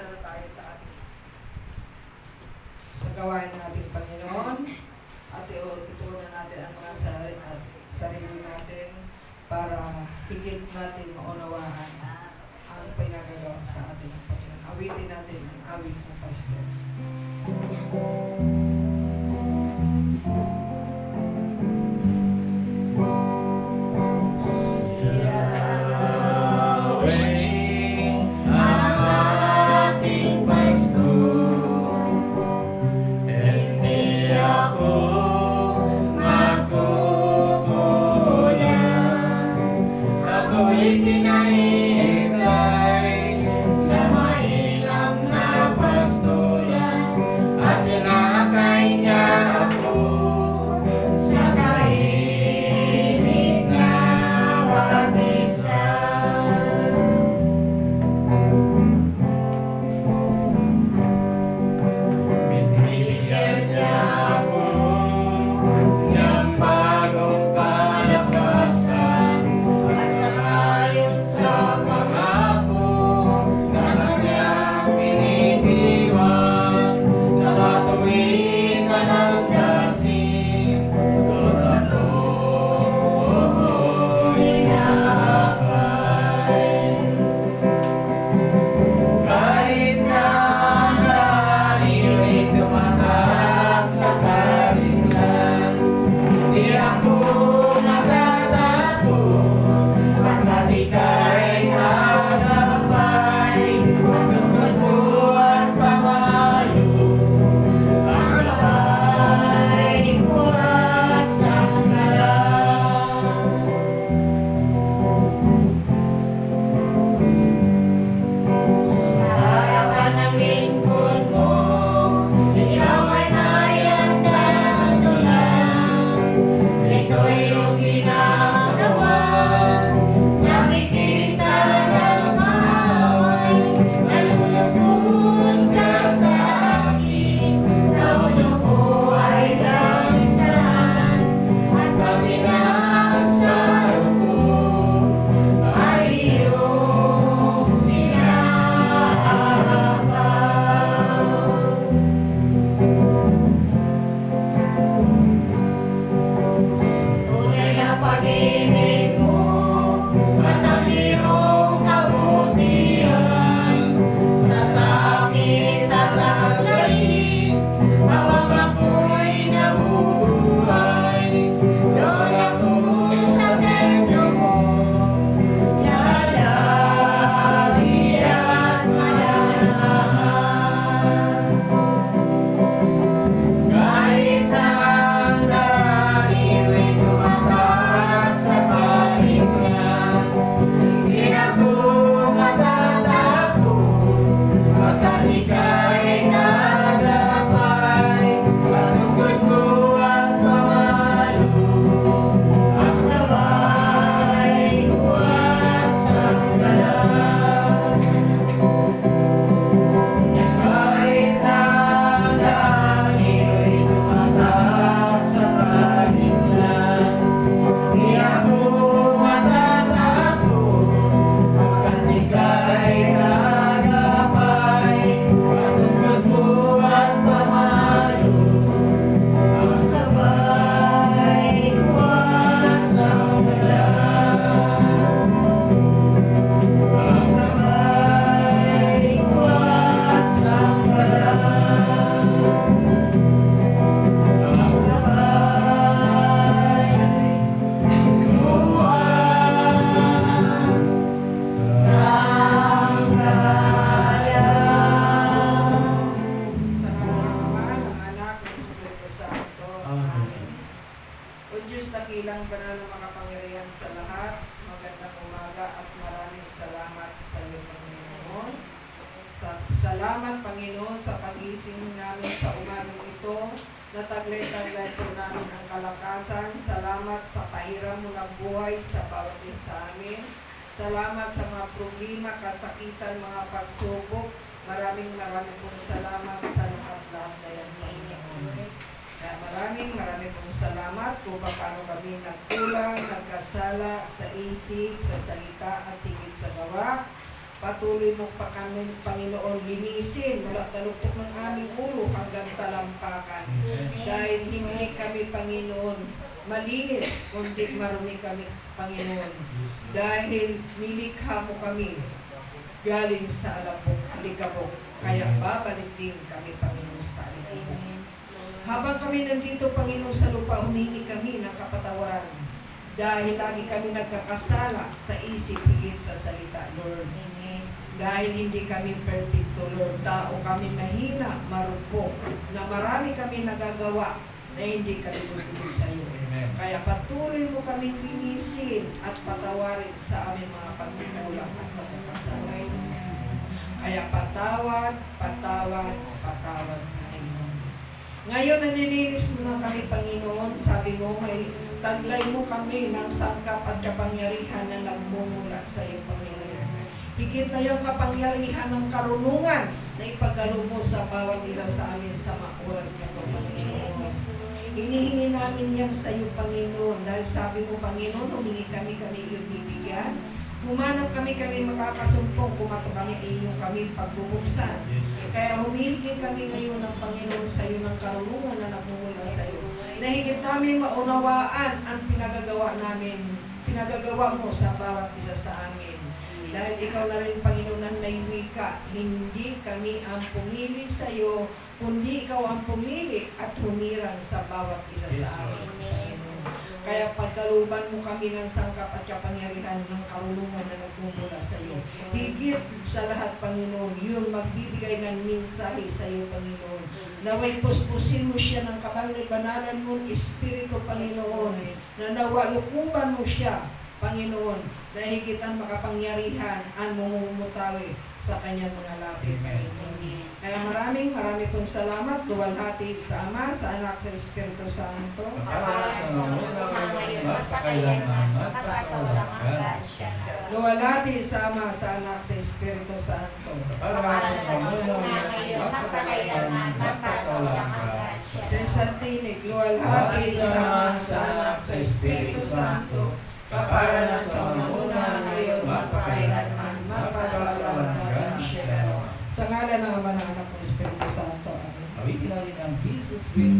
magdala tayo sa ating sa gawain natin, Panginoon. At ituunan natin ang mga sarili natin para higit natin maunawaan ang pinagagawa sa ating Panginoon. Awitin natin ang awit ng Pastor. Salamat, Panginoon, sa pagising namin sa umagang ito. Nataglay-taglay po namin ang kalakasan. Salamat sa pahiram mo ng buhay sa bawat isa sa amin. Salamat sa mga problema, kasakitan, mga pagsubok. Maraming pong salamat sa lahat-lahat na yan. Kaya maraming pong salamat kung paano kami nagkulang, nagkasala sa isip, sa salita at tingin sa gawa. Patuloy mo pa kami, Panginoon, linisin mula taluktok ng aming ulo hanggang talampakan. Dahil hindi kami, Panginoon, malinis, kundi marumi kami, Panginoon. Dahil nilikha mo kami galing sa alikabok. Kaya babalik din kami, Panginoon, sa alikabok. Habang kami nandito, Panginoon, sa lupa, humingi kami ng kapatawaran. Dahil lagi kami nagkakasala sa isip higit sa salita, Lord. Dahil hindi kami perfecto, Lord. Tao kami mahina, marupok, na marami kami nagagawa na hindi kami tutulog sa iyo. Kaya patuloy mo kaming linisin at patawarin sa aming mga pagkukulang at pagkakasala. Kaya patawad, patawad, patawad, Panginoon. Ngayon na nilinis mo na kami, Panginoon, sabi mo, may taglay mo kami ng sangkap at kapangyarihan na nagmumula sa iyo, Panginoon. Higit na yung kapangyarihan ng karunungan na ipagalo mo sa bawat isa sa amin sa mga oras na ito, Panginoon. Hinihingi namin yan sa iyo, Panginoon, dahil sabi mo, Panginoon, humingi kami iyong bibigyan. Humanap kami makakasumpong, kumato kami iyong kami pagbubuksan. Kaya humihingi kami ngayon ng Panginoon sa iyo ng karunungan na nagmumula sa iyo. Na higit namin maunawaan ang pinagagawa mo sa bawat isa sa amin. Dahil ikaw na rin, Panginoon, ang may wika, hindi kami ang pumili sa iyo, kundi ikaw ang pumili at humirang sa bawat isa sa amin. Kaya pagkaluban mo kami ng sangkap at kapangyarihan ng karunungan na nagmumula sa iyo. Higit sa lahat, Panginoon, yun magbibigay ng mensahe sa iyo, Panginoon. Naway puspusin mo siya ng kabanalan mo, Espiritu, Panginoon, na nawalukuban mo siya, Panginoon, na higit ang makapangyarihan ang mumutawi sa kanyang mga labi, Panginoon. Kaya marami pong salamat, luwalhati sa Ama, sa Anak, sa Espiritu Santo. Luwalhati sa Ama, sa Anak, sa Espiritu Santo. Sa Santinig, luwalhati sa Ama, sa Anak, sa Espiritu Santo. Kapara sa una ngayon, magpakailanman, magpasalamat siya. Sa ngalan ng Ama, ng Anak, ng Espiritu Santo. Amen. Awitin natin ang Jesus with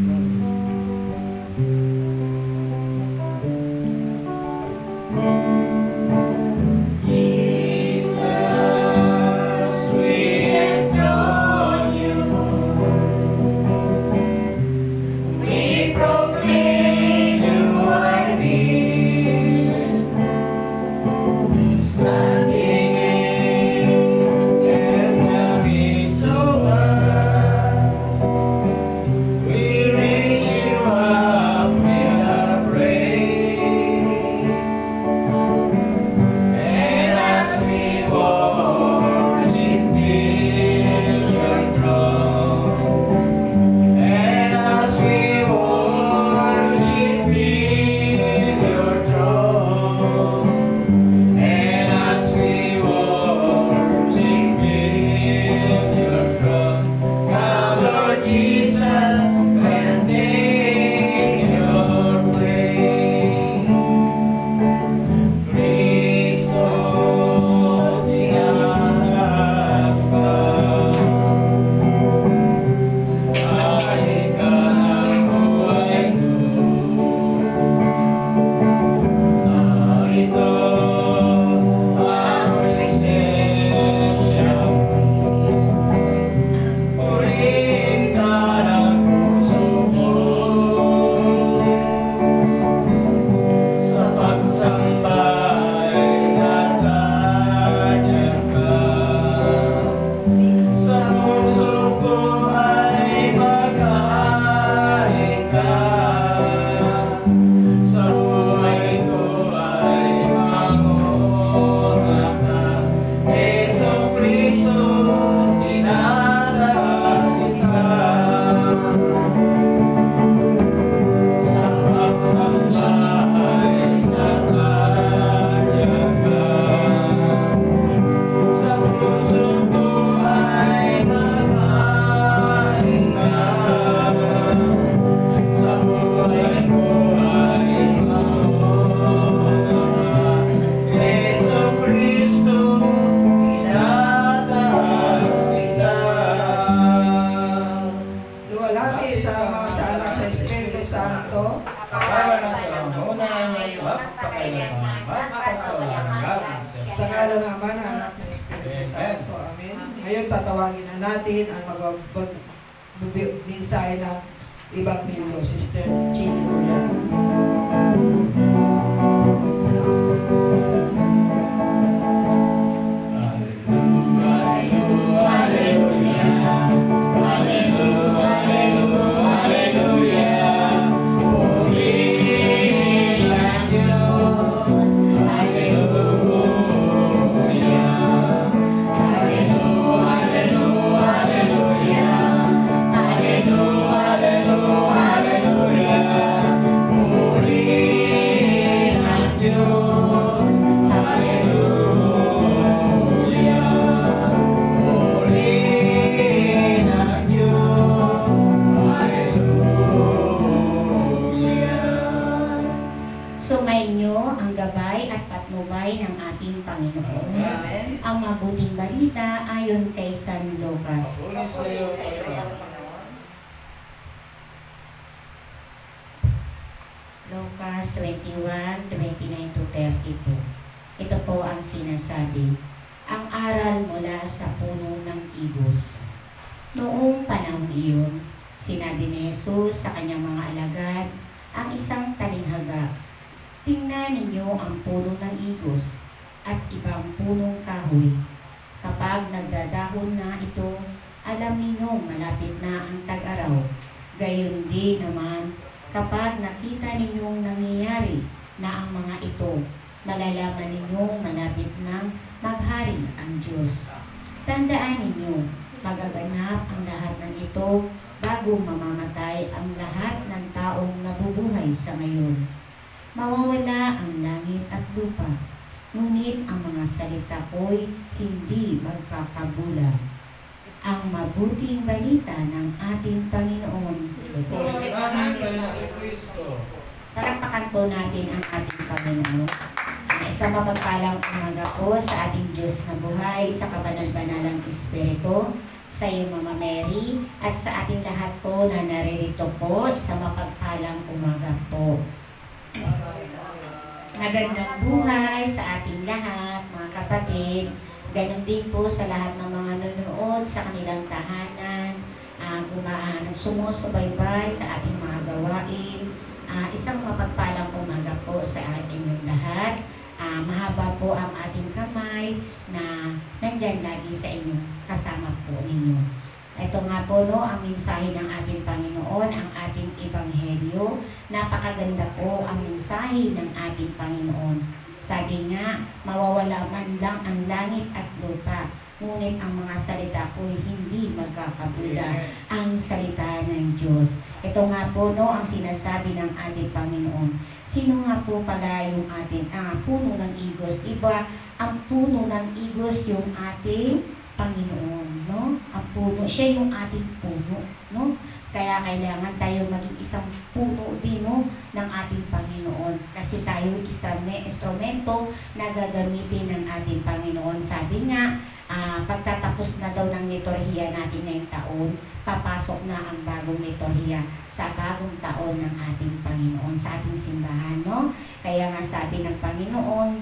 We raise you ngalan ng Ama, ng Anak, ng Espiritu Santo. Amen. Ngayon tatawagin na natin ang mag-mensahe ng Ebanghelyo. Sister Jenny Muriel. Sumainyo ang gabay at patnubay ng ating Panginoon. Amen. Ang mabuting balita ayon kay San Lucas. Lucas 21:29-32. Ito po ang sinasabi. Ang aral mula sa puno ng igos. Noong panahon iyon, sinabi ni Jesus sa kanyang mga alagad ang isang talinghaga. Tingnan ninyo ang puno ng igos at ibang punong kahoy. Kapag nagdadahon na ito, alam ninyong malapit na ang tag-araw. Gayon din naman, kapag nakita ninyong nangyayari na ang mga ito, malalaman ninyong malapit nang maghari ang Diyos. Tandaan ninyo, magaganap ang lahat ng ito bago mamamatay ang lahat ng taong nabubuhay sa ngayon. Mawawala ang langit at lupa, ngunit ang mga salita ko'y hindi magkakabula. Ang mabuting balita ng ating Panginoon. Palakpakan po natin ang ating Panginoon. Isang mapagpalang umaga po sa ating Diyos na buhay, sa kabanal-banalang Espiritu, sa iyo Mama Mary, at sa ating lahat po na naririto po, isang mapagpalang umaga po. Magandang buhay sa ating lahat, mga kapatid. Ganon din po sa lahat ng mga nanonood sa kanilang tahanan, sumusubaybay sa ating mga gawain. Isang mapagpalang umaga po sa ating lahat. Mahaba po ang ating kamay na nandyan lagi sa inyo, kasama po ninyo. Ito nga po ang mensahe ng ating Panginoon, ang ating Ebanghelyo. Napakaganda po ang mensahe ng ating Panginoon. Sabi nga, mawawala man lang ang langit at lupa, ngunit ang mga salita po hindi magkakabula, ang salita ng Diyos. Ito nga po ang sinasabi ng ating Panginoon. Sino nga po pala yung ating puno ng igos? Diba, ang puno ng igos yung ating Panginoon, no? Ang puno, siya yung ating puno, no? Kaya kailangan tayo maging isang puno din, no, ng ating Panginoon. Kasi tayo instrumento na gagamitin ng ating Panginoon. Sabi nga, pagtatapos na daw ng liturhiya natin ngayong taon, papasok na ang bagong liturhiya sa bagong taon ng ating Panginoon, sa ating simbahan, no? Kaya nga sabi ng Panginoon,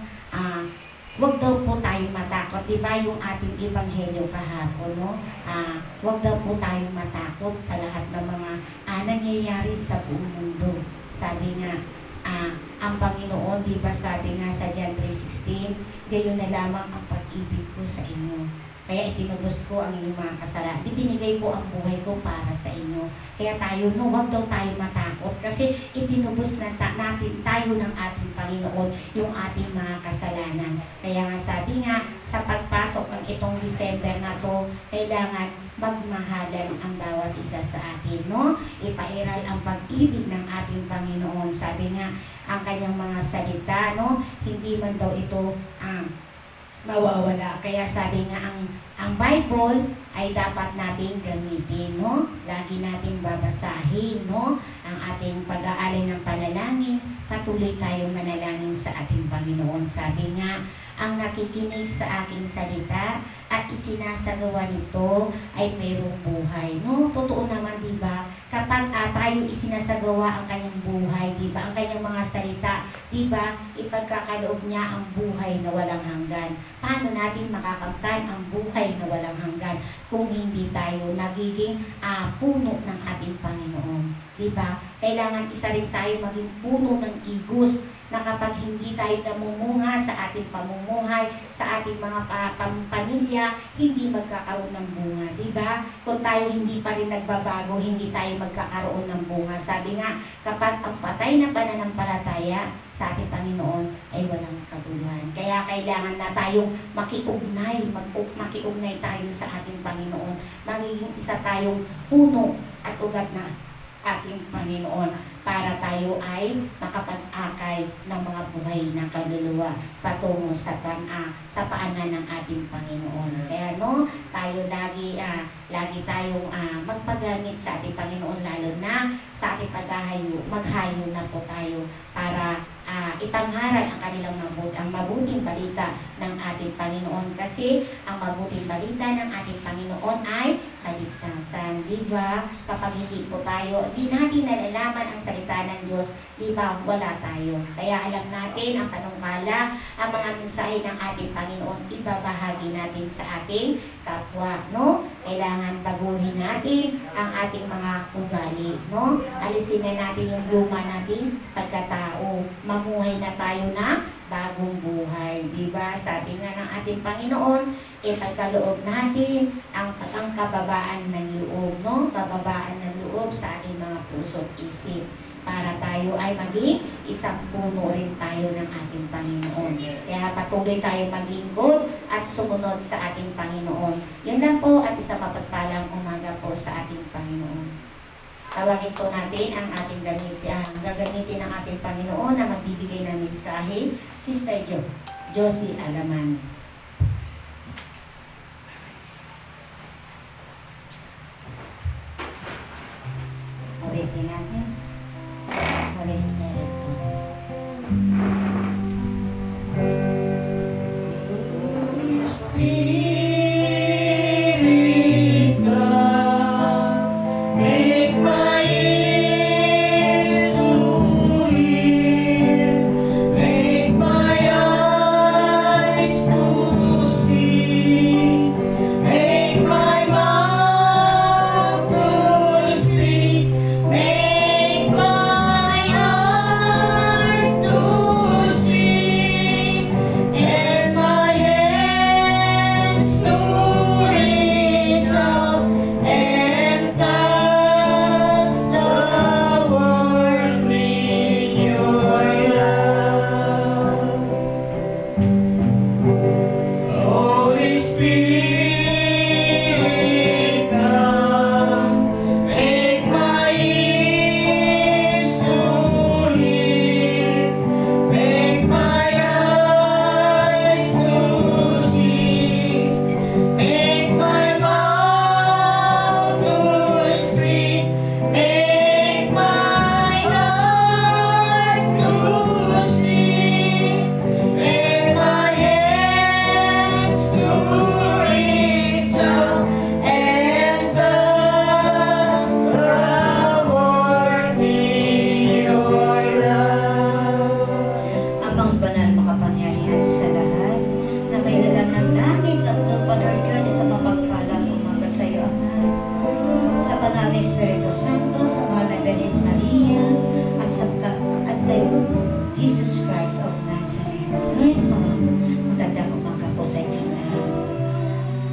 huwag daw po tayong matakot. Diba yung ating Ebanghelyo kahapon, no? Huwag daw po tayong matakot sa lahat ng mga nangyayari sa buong mundo. Sabi nga, ang Panginoon, diba sabi nga sa John 3:16, gayon na lamang ang pag-ibig ko sa inyo. Kaya itinubos ko ang inyong mga kasalanan. Ibinigay ko ang buhay ko para sa inyo. Kaya tayo, huwag daw tayo matakot. Kasi itinubos na natin tayo ng ating Panginoon yung ating mga kasalanan. Kaya nga sabi nga, sa pagpasok ng itong December na to, kailangan magmahalan ang bawat isa sa atin, no? Ipairal ang pag-ibig ng ating Panginoon. Sabi nga, ang kanyang mga salita, no? Hindi man daw ito mawawala. Kaya sabi nga, ang Bible ay dapat nating gamitin, no? Lagi nating babasahin, no? Ang ating pag-aalay ng panalangin, patuloy tayong manalangin sa ating Panginoon. Sabi nga, ang nakikinig sa aking salita at isinasagawa nito ay mayroong buhay, no? Totoo naman, diba? kapag tayo isinasagawa ang kanyang buhay, di ba? Ang kanyang mga salita, di ba? Ipagkakaloob niya ang buhay na walang hanggan. Paano natin makakamtan ang buhay na walang hanggan kung hindi tayo nagiging puno ng ating Panginoon? Di ba? Kailangan isa rin tayo maging puno ng igus na kapag hindi tayo namumunga sa ating pamumuhay, sa ating mga pamilya, hindi magkakaroon ng bunga. Diba? Kung tayo hindi pa rin nagbabago, hindi tayo magkakaroon ng bunga. Sabi nga, kapag ang patay na pananampalataya sa ating Panginoon ay walang kabuluhan. Kaya kailangan na tayong makiugnay tayo sa ating Panginoon. Magiging isa tayong puno at ugat na ating Panginoon para tayo ay makapag-akay ng mga buhay na kaluluwa patungo sa paanan ng ating Panginoon. Kaya tayo lagi tayong magpagamit sa ating Panginoon, lalo na sa ating paghahayo. Maghayo na po tayo para ipangaral ang kanilang ang mabuting balita ng ating Panginoon. Kasi ang mabuting balita ng ating Panginoon ay kaligtasan. Diba? Kapag hindi po tayo, di natin nalalaman ang salita ng Diyos, diba? Wala tayo. Kaya alam natin ang panungkala, ang mga mensahe ng ating Panginoon, ibabahagi natin sa ating kapwa. Kailangan baguhin natin ang ating mga ugali. Alisin na natin yung luma natin pagkatao. Mamuhay na tayo na bagong buhay. Diba? Sabi nga ng ating Panginoon, ipagkaloob natin ang kababaan ng loob. Kababaan ng loob sa ating mga puso at isip. Para tayo ay maging isang puno rin tayo ng ating Panginoon. Kaya patuloy tayo maglingkod at sumunod sa ating Panginoon. Yan lang po at isang mapagpalang umaga po sa ating Panginoon. Tawagin po natin ang ating gagamitin ng ating Panginoon na magbibigay ng mensahe, Sister Josie Alaman. Awitin natin. Holy Spirit. Holy Spirit, make my ears to hear, make my eyes to see, make my mouth to speak, make my heart to sing, and my hands to reach out and touch the world in your love. Holy Spirit, come, make my ears to hear, make my eyes to see, make my mouth to speak, make my heart to sing, and my hands to reach out and touch the world in your love. Amang banal, makapangyarihan sa lahat, na may lalang ng langit at lupa, Lord God, sa mapagpalang umaga sa iyo, Ama. Sa banal na Espiritu Santo, sa mahal na Birhen Maria, at kay Jesus Christ of Nazareth. Lord, magandang umaga po sa inyo lahat.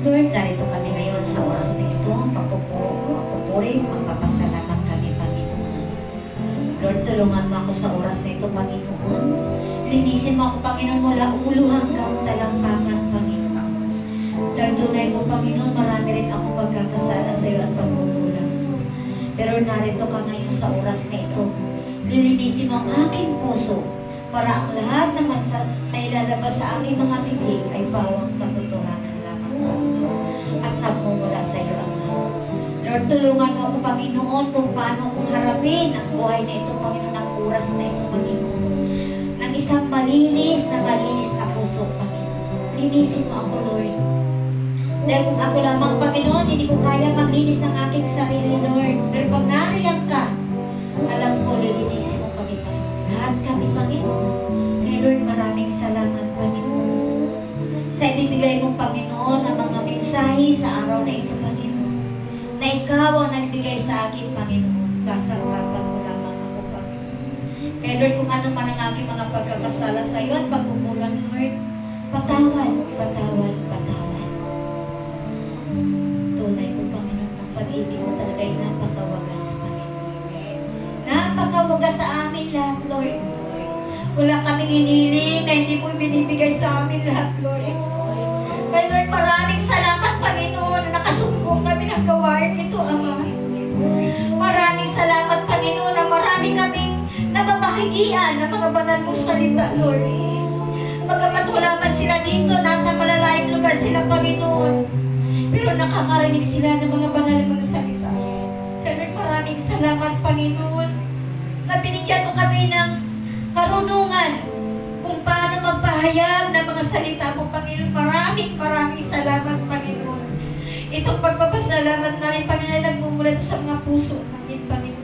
Lord, narito kami ngayon sa oras na ito, magpupuri, magpapasalamat kami, Panginoon. Lord, tulungan mo ako sa oras na ito, Panginoon. Linisin mo ako, Panginoon, mula ulo hanggang talampakan, Panginoon. Lord, tunay po, Panginoon, marami rin ako pagkakasala sa iyo at pagkukulang. Pero narito ka ngayon sa oras na ito. Lilinisin mo ang aking puso para ang lahat ng ay lalabas sa aking mga bibig ay bawang katotohanan lamang, Panginoon, at nagmumula sa iyo, Ama. Lord, tulungan mo ako, Panginoon, kung paano kong harapin ang buhay na ito, Panginoon, ang oras na ito, Panginoon, ng isang malinis na puso, Panginoon. Linisin mo ako, Lord. Dahil kung ako lamang, Panginoon, hindi ko kaya maglinis ng aking sarili, Lord. Pero pag nariyan ka, alam ko, lilinisin mo kami, Panginoon. Lahat kami, Panginoon. Kaya Lord, maraming salamat, Panginoon. Sa ibibigay mong, Panginoon, ang mga mensahe sa araw na ito, Panginoon. Na ikaw ang nagbigay sa akin, Panginoon. Kasangkapan mo lamang ako, Panginoon. Kaya Lord, kung ano man ang aking mga pagkakasala sa iyo at pagkumulan, Lord, patawad, patawad, patawad. Tunay ko, Panginoon, ang pag-ibig mo talaga ay napakawagas, Panginoon. Napakawagas sa amin lahat, Lord. Wala kaming hinihiling na hindi mo binibigay sa amin lahat, Lord. Kaya Lord, maraming salamat, Panginoon, na nakasumbong kami ng gawain ito, Ama. Maraming salamat, Panginoon, na marami kaming nababahagian ng mga banal mong salita, Lord. Bagamat wala man sila dito, nasa malalayang lugar sila, Panginoon. Pero nakakarinig sila ng mga banal mong salita. Kaya Lord, maraming salamat, Panginoon, na binigyan mo kami ng karunungan kung paano magpahayag ng mga salita mo, Panginoon. Maraming salamat, Panginoon. Itong pagpapasalamat namin, Panginoon, nagmumula ito sa mga puso namin, Panginoon.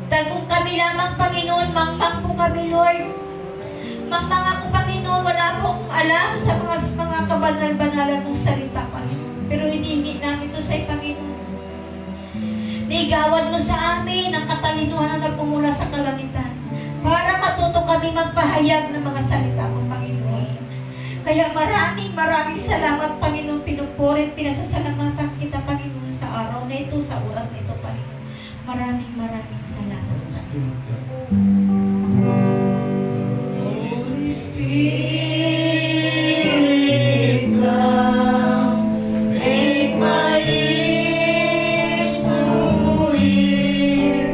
Dahil kung kami lamang, Panginoon, mangmang po kami, Lord. Mangmang ako, Panginoon, wala pong alam sa mga kabanal-banalan mong salita, Panginoon. Pero hindi namin ito sa Panginoon. Naigawan mo sa amin ang katalinuhan na nagmumula sa kalangitan para matuto kami magpahayag ng mga salita mo, Panginoon. Kaya maraming salamat, Panginoon. Pinupurit, pinasasalamatan kita, Panginoon, sa araw na ito, sa oras na ito, Panginoon. Maraming salamat, Panginoon. Holy Spirit, come, make my ears to hear,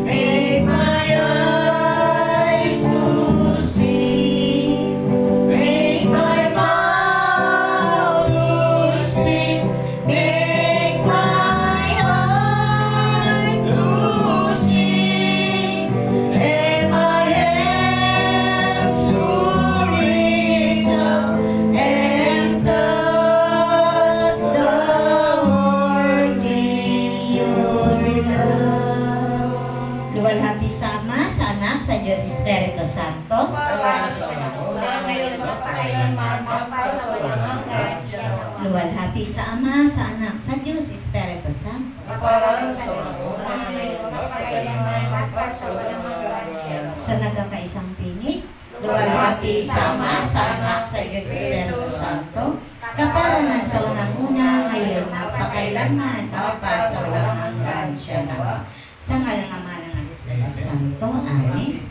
make my eyes to see, make my mouth to speak, make my heart to sing, and my hands to reach out and touch the world in your love. Luwalhati sa Ama, sa Anak, sa Diyos Espiritu Santo. Luwalhati sa Ama, sa Anak, sa Diyos Espiritu Santo. Sa nagkakaisang tinig. Luwalhati sa Ama, sa Anak, sa Diyos Espiritu Santo. Kaparanan sa unang-una, ngayon, napakailanman, pa sa walang hanggan siya na. Sa ngalang Ama ng Espiritu Santo. Amen.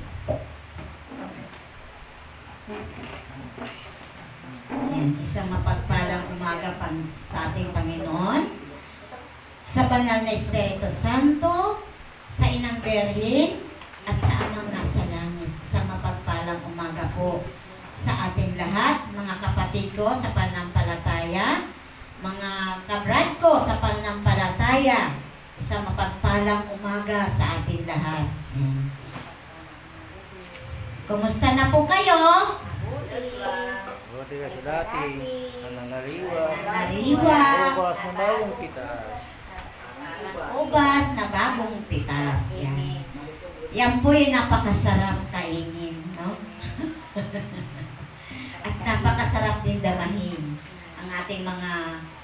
Yan, isang mapagpalang umaga sa ating Panginoon, sa banal na Espiritu Santo, sa Inang Birhen, at sa Amang nasa langit. Isang mapagpalang umaga po sa ating lahat, mga kapatid ko sa pananampalataya, mga kabrad ko sa pananampalataya. Isang mapagpalang umaga sa ating lahat. Yan. Kumusta na po kayo? Buti ka sa dati, nananariwa. Nananariwa. Ubas na bagong pitas. Ubas na bagong pitas. Yan. Yan po yung napakasarap kainin, no? At napakasarap din damahin ang ating mga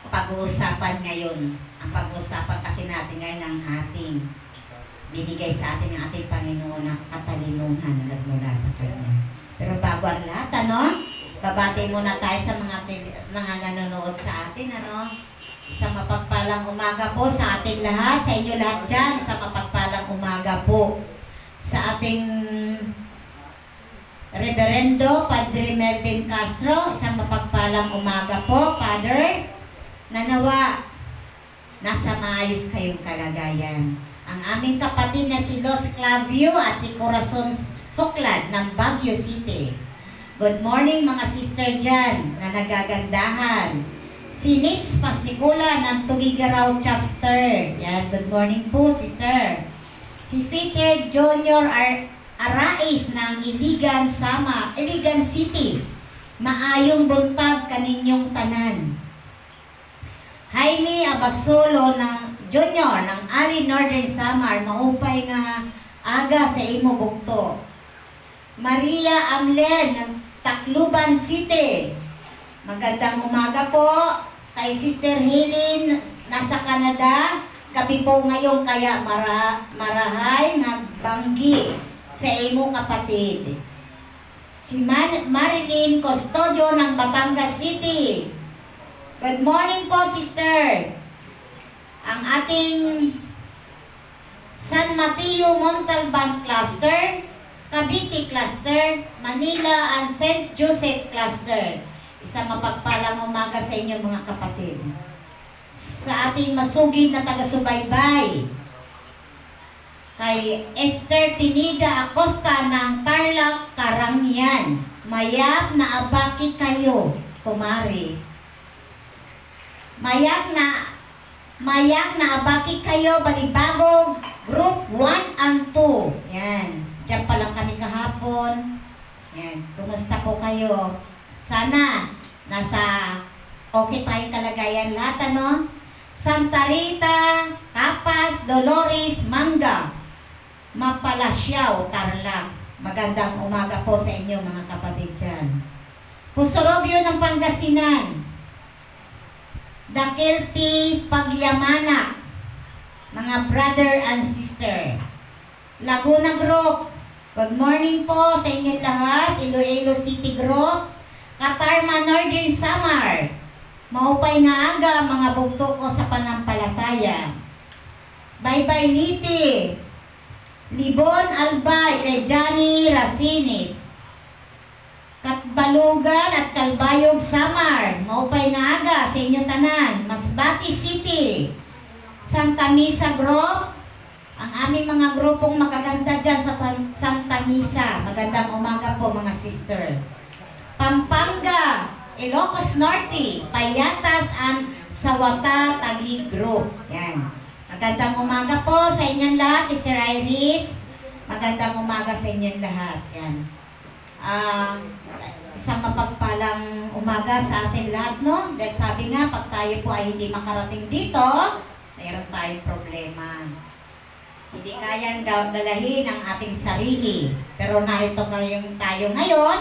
pag-uusapan ngayon. Ang pag-uusapan kasi natin ngayon ang ating binigay sa atin ng ating Panginoon na katalinuhan na nagmula sa Kanya. Pero bago ang lahat, babati muna tayo sa mga nanonood sa atin, Isang mapagpalang umaga po sa ating lahat, sa inyo lahat dyan, isang mapagpalang umaga po sa ating Reverendo Padre Melvin Castro, isang mapagpalang umaga po, Father, nanawa nasa maayos kayong kalagayan. Ang aming kapatid na si Los Clavio at si Corazon Suklad ng Baguio City. Good morning mga sister dyan na nagagandahan. Si Nitz Patsikula ng Tugigaraw Chapter. Yan, good morning po sister. Si Peter Junior Arais ng Iligan City. Maayong buntag kaninyong tanan. Jaime Abasolo ng Junior ng Ali Northern Samar, maupay nga aga sa imo bukto. Maria Amlen ng Tacloban City, magandang umaga po. Kay Sister Helen nasa Canada, gabi po ngayon kaya marahay nagbanggi sa imo kapatid. Si Marilyn Custodio ng Batangas City. Good morning po, sister. Ang ating San Mateo Montalban Cluster, Cavite Cluster, Manila and St. Joseph Cluster. Isang mapagpalang umaga sa inyo mga kapatid. Sa ating masugid na taga-subaybay, kay Esther Pinida Acosta ng Tarlac, Carangyan. Mayak na abaki kayo, kumari. Mayak na abaki kayo, Balibagog, Group 1 and 2. Yan. Diyan pa lang kami kahapon. Yan. Kumusta po kayo? Sana nasa okay tayong kalagayan lahat, ano? Santa Rita, Capas, Dolores, Manga, Mapalasyaw, Tarlac. Magandang umaga po sa inyo mga kapatid dyan. Pusorobyo ng Pangasinan, Dakilti, Pagyamana, mga brother and sister. Laguna Group, good morning po sa inyo lahat. Iloilo City Group, Katarma Northern Samar, maupay na aga mga bugto ko sa panampalataya. Bye-bye Liti, Libon Albay, Lejani Rasinis, Katbalugan at Kalbayog Samar, maupay na aga sa inyo tanan. Masbati City, Santa Misa Group, ang aming mga grupong magaganda dyan sa Santa Misa. Magandang umaga po mga sister. Pampanga, Ilocos Norte, Payatas and Sawata Taguig Group. Yan. Magandang umaga po sa inyong lahat, Sister Iris. Magandang umaga sa inyong lahat. Yan. Isang mapagpalang umaga sa atin lahat, no? Dahil sabi nga, pag tayo po ay hindi makarating dito, mayroon tayong problema. Hindi kayang dalahin ang ating sarili. Pero narito tayo ngayon,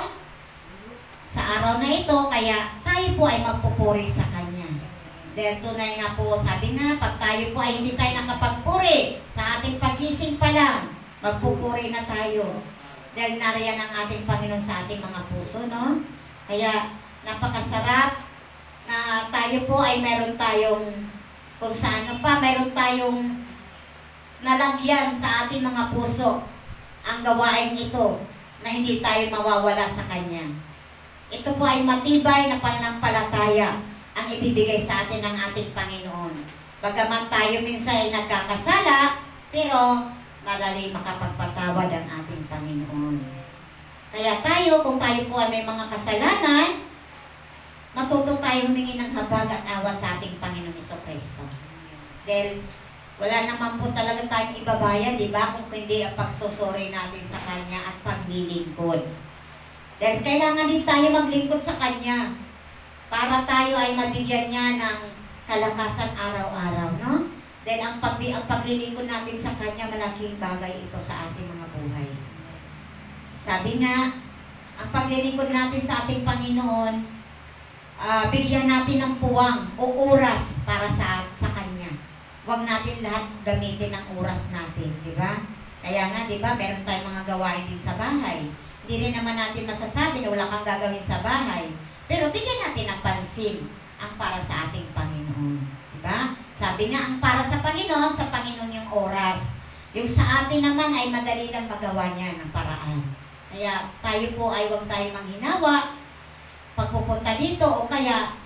sa araw na ito, kaya tayo po ay magpupuri sa Kanya. Dahil tunay nga po, sabi nga, pag tayo po ay hindi tayo nakapagpuri, sa ating pagising pa lang, magpupuri na tayo. Dahil nariyan ang ating Panginoon sa ating mga puso, no? Kaya napakasarap na tayo po ay meron tayong, kung saan pa, meron tayong nalagyan sa ating mga puso ang gawain ito na hindi tayo mawawala sa Kanya. Ito po ay matibay na pananampalataya ang ibibigay sa atin ng ating Panginoon. Bagaman tayo minsan ay nagkakasala, pero madali makapagpatawad ang ating Panginoon. Kaya tayo, kung tayo po ay may mga kasalanan, matuto tayo humingi ng habag at awa sa ating Panginoon Jesucristo. Dahil wala naman po talaga tayong ibabayad, di ba? Kung hindi ang pagsusuri natin sa Kanya at paglilingkod. Dahil kailangan din tayo maglingkod sa Kanya para tayo ay mabigyan niya ng kalakasan araw-araw, no? Dahil ang paglilingkod natin sa Kanya, malaking bagay ito sa ating mga buhay. Sabi nga, ang paglilingkod natin sa ating Panginoon, bigyan natin ng puwang o oras para sa Kanya. Huwag natin lahat gamitin ang oras natin, di ba? Kaya nga, di ba, meron tayong mga gawain din sa bahay. Hindi rin naman natin masasabi na wala kang gagawin sa bahay. Pero bigyan natin ng pansin ang para sa ating Panginoon. Diba? Sabi nga, ang para sa Panginoon yung oras. Yung sa atin naman ay madali lang magawa niya ng paraan. Kaya tayo po ay huwag tayo manghinawa pagpupunta dito o kaya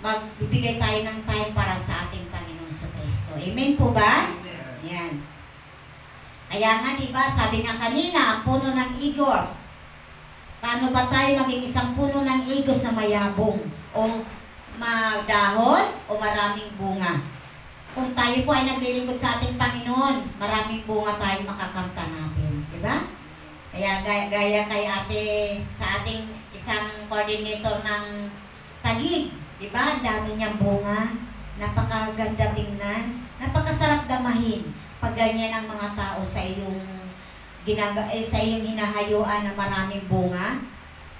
magbibigay tayo ng time para sa ating Panginoon sa Kristo. Amen po ba? Yan. Kaya nga, diba, sabi nga kanina, ang puno ng igos. Paano ba tayo maging isang puno ng igos na mayabong o madahon o maraming bunga? Kung tayo po ay naglilingkod sa ating Panginoon, maraming bunga tayo makakamta natin. Diba? Kaya gaya kay ate, sa ating isang coordinator ng Taguig, diba? Ang dami niyang bunga. Napakaganda tingnan, napakasarap damahin pag ganyan ang mga tao sa iyong sa iyong hinahayuan na maraming bunga.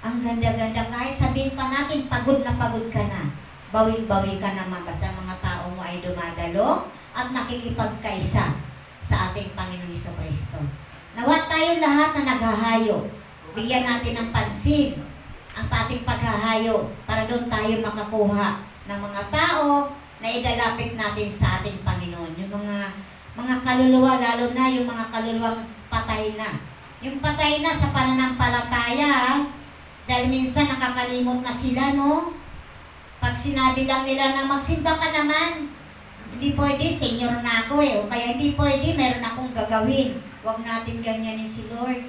Ang ganda-ganda, kahit sabihin pa natin pagod na pagod ka na, bawing-bawi ka naman basta mga tao mo ay dumadalo at nakikipagkaisa sa ating Panginoon Jesucristo. Nawa tayo lahat na naghahayo, bigyan natin ng pansin ang ating paghahayo para doon tayo makakuha ng mga tao na idalapit natin sa ating Panginoon. Yung mga kaluluwa, lalo na yung mga kaluluwang patay na. Yung patay na sa pananampalataya, dahil minsan nakakalimot na sila, no? Pag sinabi lang nila na magsimba ka naman, hindi pwede, senior na ako o kaya hindi pwede, meron akong gagawin. Huwag natin ganyanin si Lord.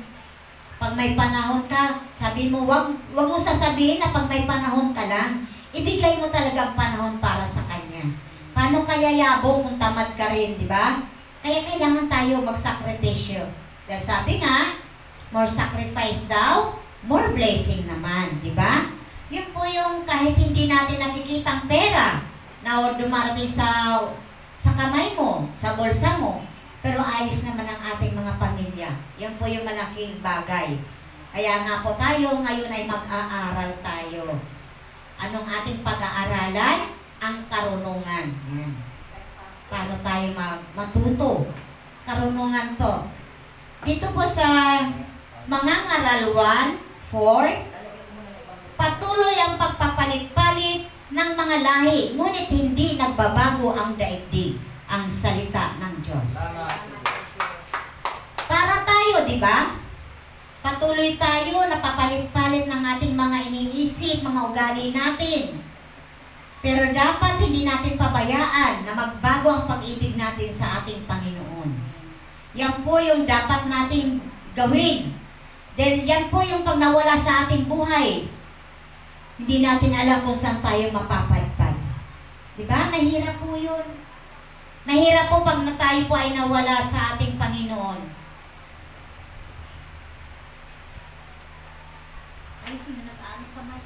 Pag may panahon ka, sabi mo, wag mo sasabihin na pag may panahon ka lang. Ibigay mo talaga ang panahon para sa Kanya. Paano kaya yabong kung tamad ka rin, di ba? Kaya kailangan tayo magsakripisyo. Dahil sabi nga, more sacrifice daw, more blessing naman, di ba? Yun po yung kahit hindi natin nakikita ang pera na dumarating sa kamay mo, sa bulsa mo, pero ayos naman ang ating mga pamilya. Yan po yung malaking bagay. Kaya nga po tayo ngayon ay mag-aaral tayo. Anong ating pag-aaralan? Ang karunungan. Yan. Paano tayo matuto? Karunungan to. Dito po sa mga ngaral 1:4, patuloy ang pagpapalit-palit ng mga lahi, ngunit hindi nagbabago ang daigdig, ang salita ng Diyos. Para tayo, di ba? Patuloy tayo na papalit-palit ng ating mga iniisip, mga ugali natin. Pero dapat hindi natin pabayaan na magbago ang pag-ibig natin sa ating Panginoon. Yan po yung dapat natin gawin. Then yan po yung pag nawala sa ating buhay, hindi natin alam kung saan tayo mapapadpad. Diba? Mahirap po yun. Mahirap po pag tayo po ay nawala sa ating Panginoon. Ay, sino nag-ano sa mic?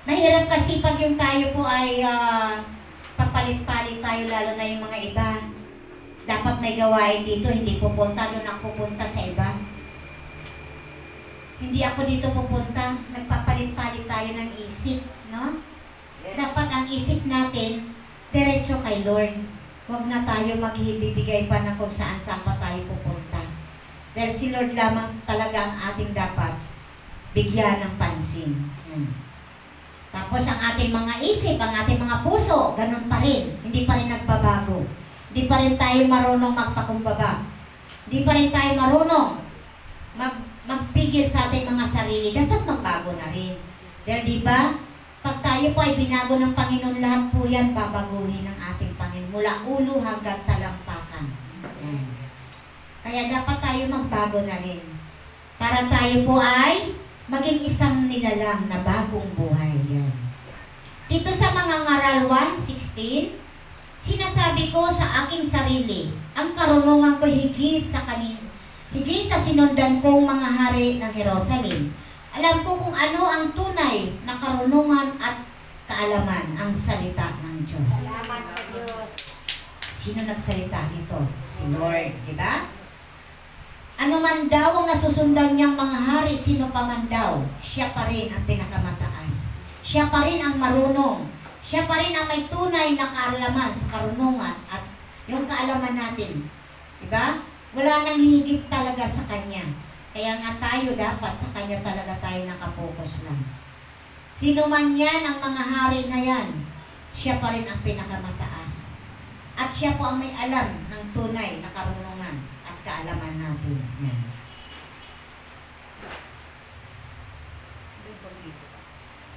Mahirap kasi pag yung tayo po ay papalit-palit tayo, lalo na yung mga iba. Dapat may gawain dito, hindi pupunta, doon ako pupunta sa iba. Hindi ako dito pupunta, nagpapalit-palit tayo ng isip, no? Dapat ang isip natin, diretso kay Lord. Huwag na tayo maghibibigay pa na kung saan pa tayo pupunta. Dahil si Lord lamang talaga ang ating dapat bigyan ng pansin. Tapos ang ating mga isip, ang ating mga puso, ganun pa rin. Hindi pa rin nagbabago. Hindi pa rin tayo marunong magpakumbaba. Hindi pa rin tayo marunong magpigil sa ating mga sarili. Dapat magbago na rin. Dahil diba, pag tayo po ay binago ng Panginoon, lahat po yan babaguhin ng ating Panginoon. Mula ulo hanggang talampakan. Yan. Kaya dapat tayo magbago na rin. Para tayo po ay maging isang nilalang na bagong buhay. Yan. Dito sa mga ngaral 1:16, sinasabi ko sa aking sarili, ang karunungan ko higit sa sinundan kong mga hari ng Jerusalem. Alam ko kung ano ang tunay na karunungan at kaalaman, ang salita ng Diyos. Salamat sa Diyos. Sino nagsalita nito? Si Lord, di ba? Ano man daw ang nasusundan niyang mga hari, sino pa man daw, siya pa rin ang pinakamataas. Siya pa rin ang marunong. Siya pa rin ang may tunay na kaalaman sa karunungan at yung kaalaman natin. Diba? Wala nang higit talaga sa Kanya. Kaya nga tayo dapat sa Kanya talaga tayo nakapokus lang. Sino man yan ang mga hari na yan, siya pa rin ang pinakamataas. At siya po ang may alam ng tunay na karunungan at kaalaman natin. Yan.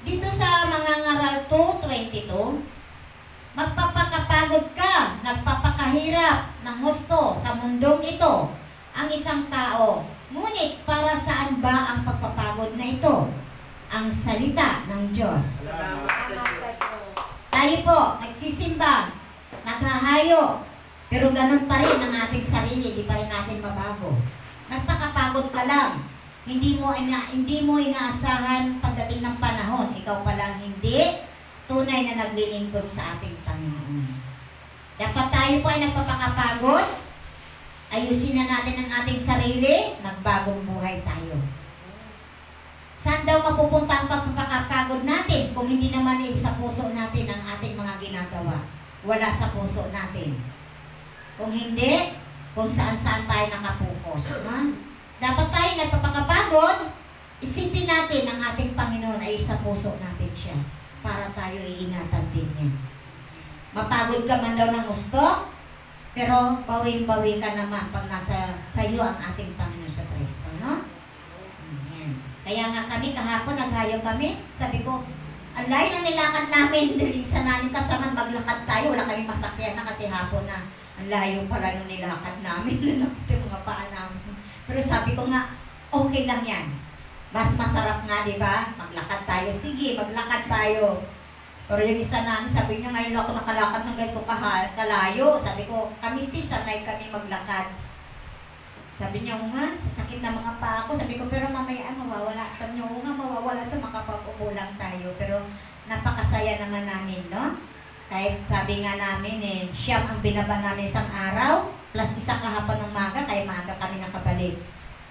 Dito sa mga ngaral 2:22, magpapakapagod ka, nagpapakahirap ng husto sa mundong ito ang isang tao. Ngunit para saan ba ang pagpapagod na ito? Ang salita ng Diyos. Salamat sa Diyos. Tayo po, nagsisimba, naghahayo, pero ganun pa rin ang ating sarili, di pa rin natin mabago. Nagpakapagod ka lang. hindi mo inaasahan pagdating ng panahon. Ikaw palang hindi tunay na naglilingkod sa ating Panginoon. Dapat tayo po ay nagpapakapagod. Ayusin na natin ang ating sarili. Magbagong buhay tayo. Saan daw mapupunta ang pagpapakapagod natin kung hindi naman sa puso natin ang ating mga ginagawa? Wala sa puso natin. Kung hindi, kung saan-saan tayo nakapokus. Dapat tayo nagpapakapagod, isipin natin ang ating Panginoon ay sa puso natin siya para tayo iingatan din niya. Mapagod ka man daw ng gusto, pero bawing-bawi ka naman pag nasa sa iyo ang ating Panginoon sa Kristo, no? Ayan. Kaya nga kami kahapon, naghayo kami, sabi ko, ang layo ng nilakad namin, dilig sa namin kasama maglakad tayo, wala kami masakyan na kasi hapon na, ang layo pala nung nilakad namin, lalapit yung mga paa namin. Pero sabi ko nga, okay lang yan. Mas masarap nga, di ba? Maglakad tayo. Sige, maglakad tayo. Pero yung isa namin, sabi niya, ngayon ako nakalakad ng ganito kalayo. Sabi ko, kami sanay kami maglakad. Sabi niya, nga, sasakit na mga paa ko. Sabi ko, pero mamaya mawawala. Sabi niya, nga, mawawala ito, makapag-upo lang tayo. Pero napakasaya naman namin, no? Kahit sabi nga namin, siyam ang binaba namin isang araw, plus isa kahapon ng maga, kaya maaga kami nakabalik.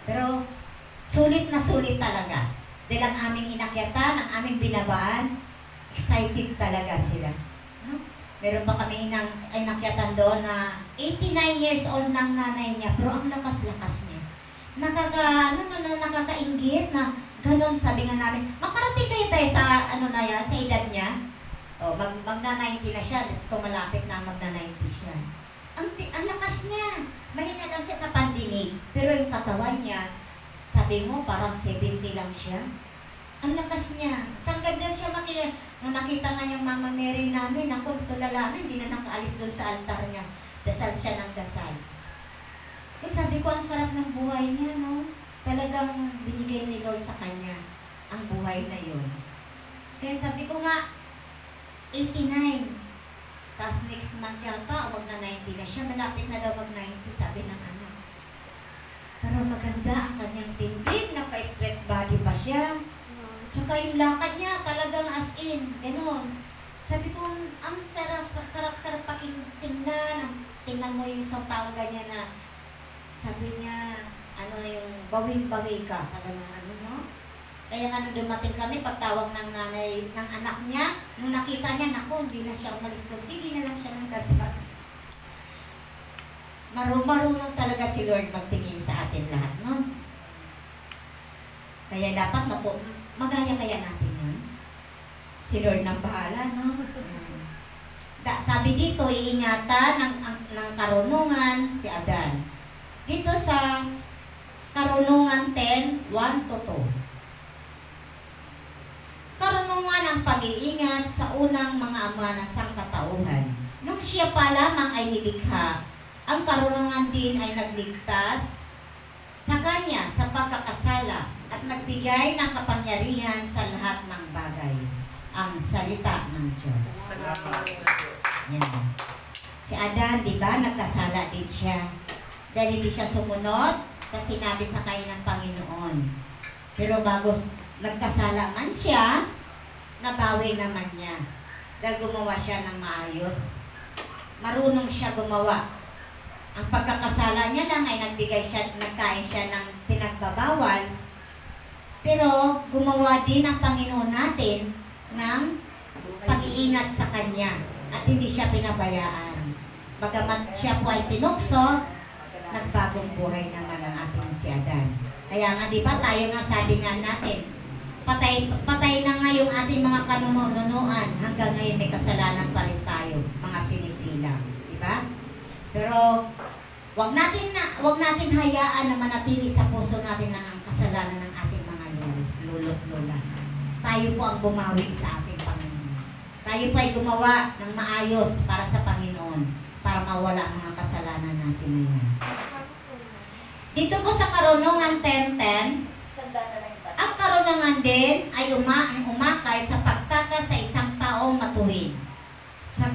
Pero, sulit na sulit talaga. Dahil ang aming inakyatan, ang aming binabaan, excited talaga sila. No? Meron pa kami inakyatan doon na 89 years old ng nanay niya, pero ang lakas-lakas niya. Nakakainggit na ganun, sabi nga namin, makarating kayo tayo sa, sa edad niya. O, magna-90 na siya, tumalapit na magna-90 siya. Ang lakas niya. Mahina lang siya sa pandinig. Pero yung katawan niya, sabi mo, parang 70 lang siya. Ang lakas niya. Saan ganda siya makita. Nung nakita nga niyang Mama Mary namin, ako, tulala na, hindi na nakaalis doon sa altar niya. Dasal siya ng dasal. Eh, sabi ko, ang sarap ng buhay niya, no? Talagang binigay ni Lord sa kanya ang buhay na yun. Kaya sabi ko nga, 89. Tapos next month yata, wag na 90 na siya. Malapit na daw mag-90, sabi ng anak. Pero maganda ang kanyang tindig. Naka-straight body pa siya. Tsaka yung lakad niya, talagang as in. Ganon. Sabi ko, ang sarap-sarap tingnan. Tingnan mo yung isang taong ganyan na sabi niya, yung bawing-bawi ka sa ganon no? Kaya nga nung dumating kami, pagtawag ng nanay, ng anak niya, nung nakita niya, naku, hindi na siya umalis doon. Sige na lang siya ng kasal. Marunong talaga si Lord magtingin sa atin lahat, no? Kaya dapat magaya-kaya natin yun. Si Lord nang bahala, no? Sabi dito, iingatan ng karunungan si Adan. Dito sa Karunungan 10, 1-2. Karunungan ang pag-iingat sa unang mga ama ng sangkatauhan. Nung siya pa lamang ay nilikha, ang karunungan din ay nagligtas sa kanya sa pagkakasala at nagbigay ng kapangyarihan sa lahat ng bagay. Ang salita ng Diyos. Yan. Si Adan, di ba, nagkasala din siya. Dahil hindi siya sumunod sa sinabi sa kanya ng Panginoon. Pero bago nagkasala man siya, nabawi naman niya. Dahil gumawa siya ng maayos. Marunong siya gumawa. Ang pagkakasala niya lang ay nagkain siya ng pinagbabawal. Pero gumawa din ang Panginoon natin ng pag-iingat sa Kanya. At hindi siya pinabayaan. Bagamat siya po ay tinukso, nagbagong buhay naman ang ating si Adan. Kaya nga, di ba, tayo nga sabi nga natin, patay na nga yung ating mga kanununuan. Hanggang ngayon may kasalanan pa rin tayo, mga sinisilang. Di ba? Pero, wag natin hayaan na manatili sa puso natin ang kasalanan ng ating mga lolo't lola. Tayo po ang bumawi sa ating Panginoon. Tayo po ay gumawa ng maayos para sa Panginoon, para mawala ang mga kasalanan natin na yan. Dito po sa Karunungan 10:10, ang karunungan din ay umakay sa pagtakas sa isang taong matuwid. Sa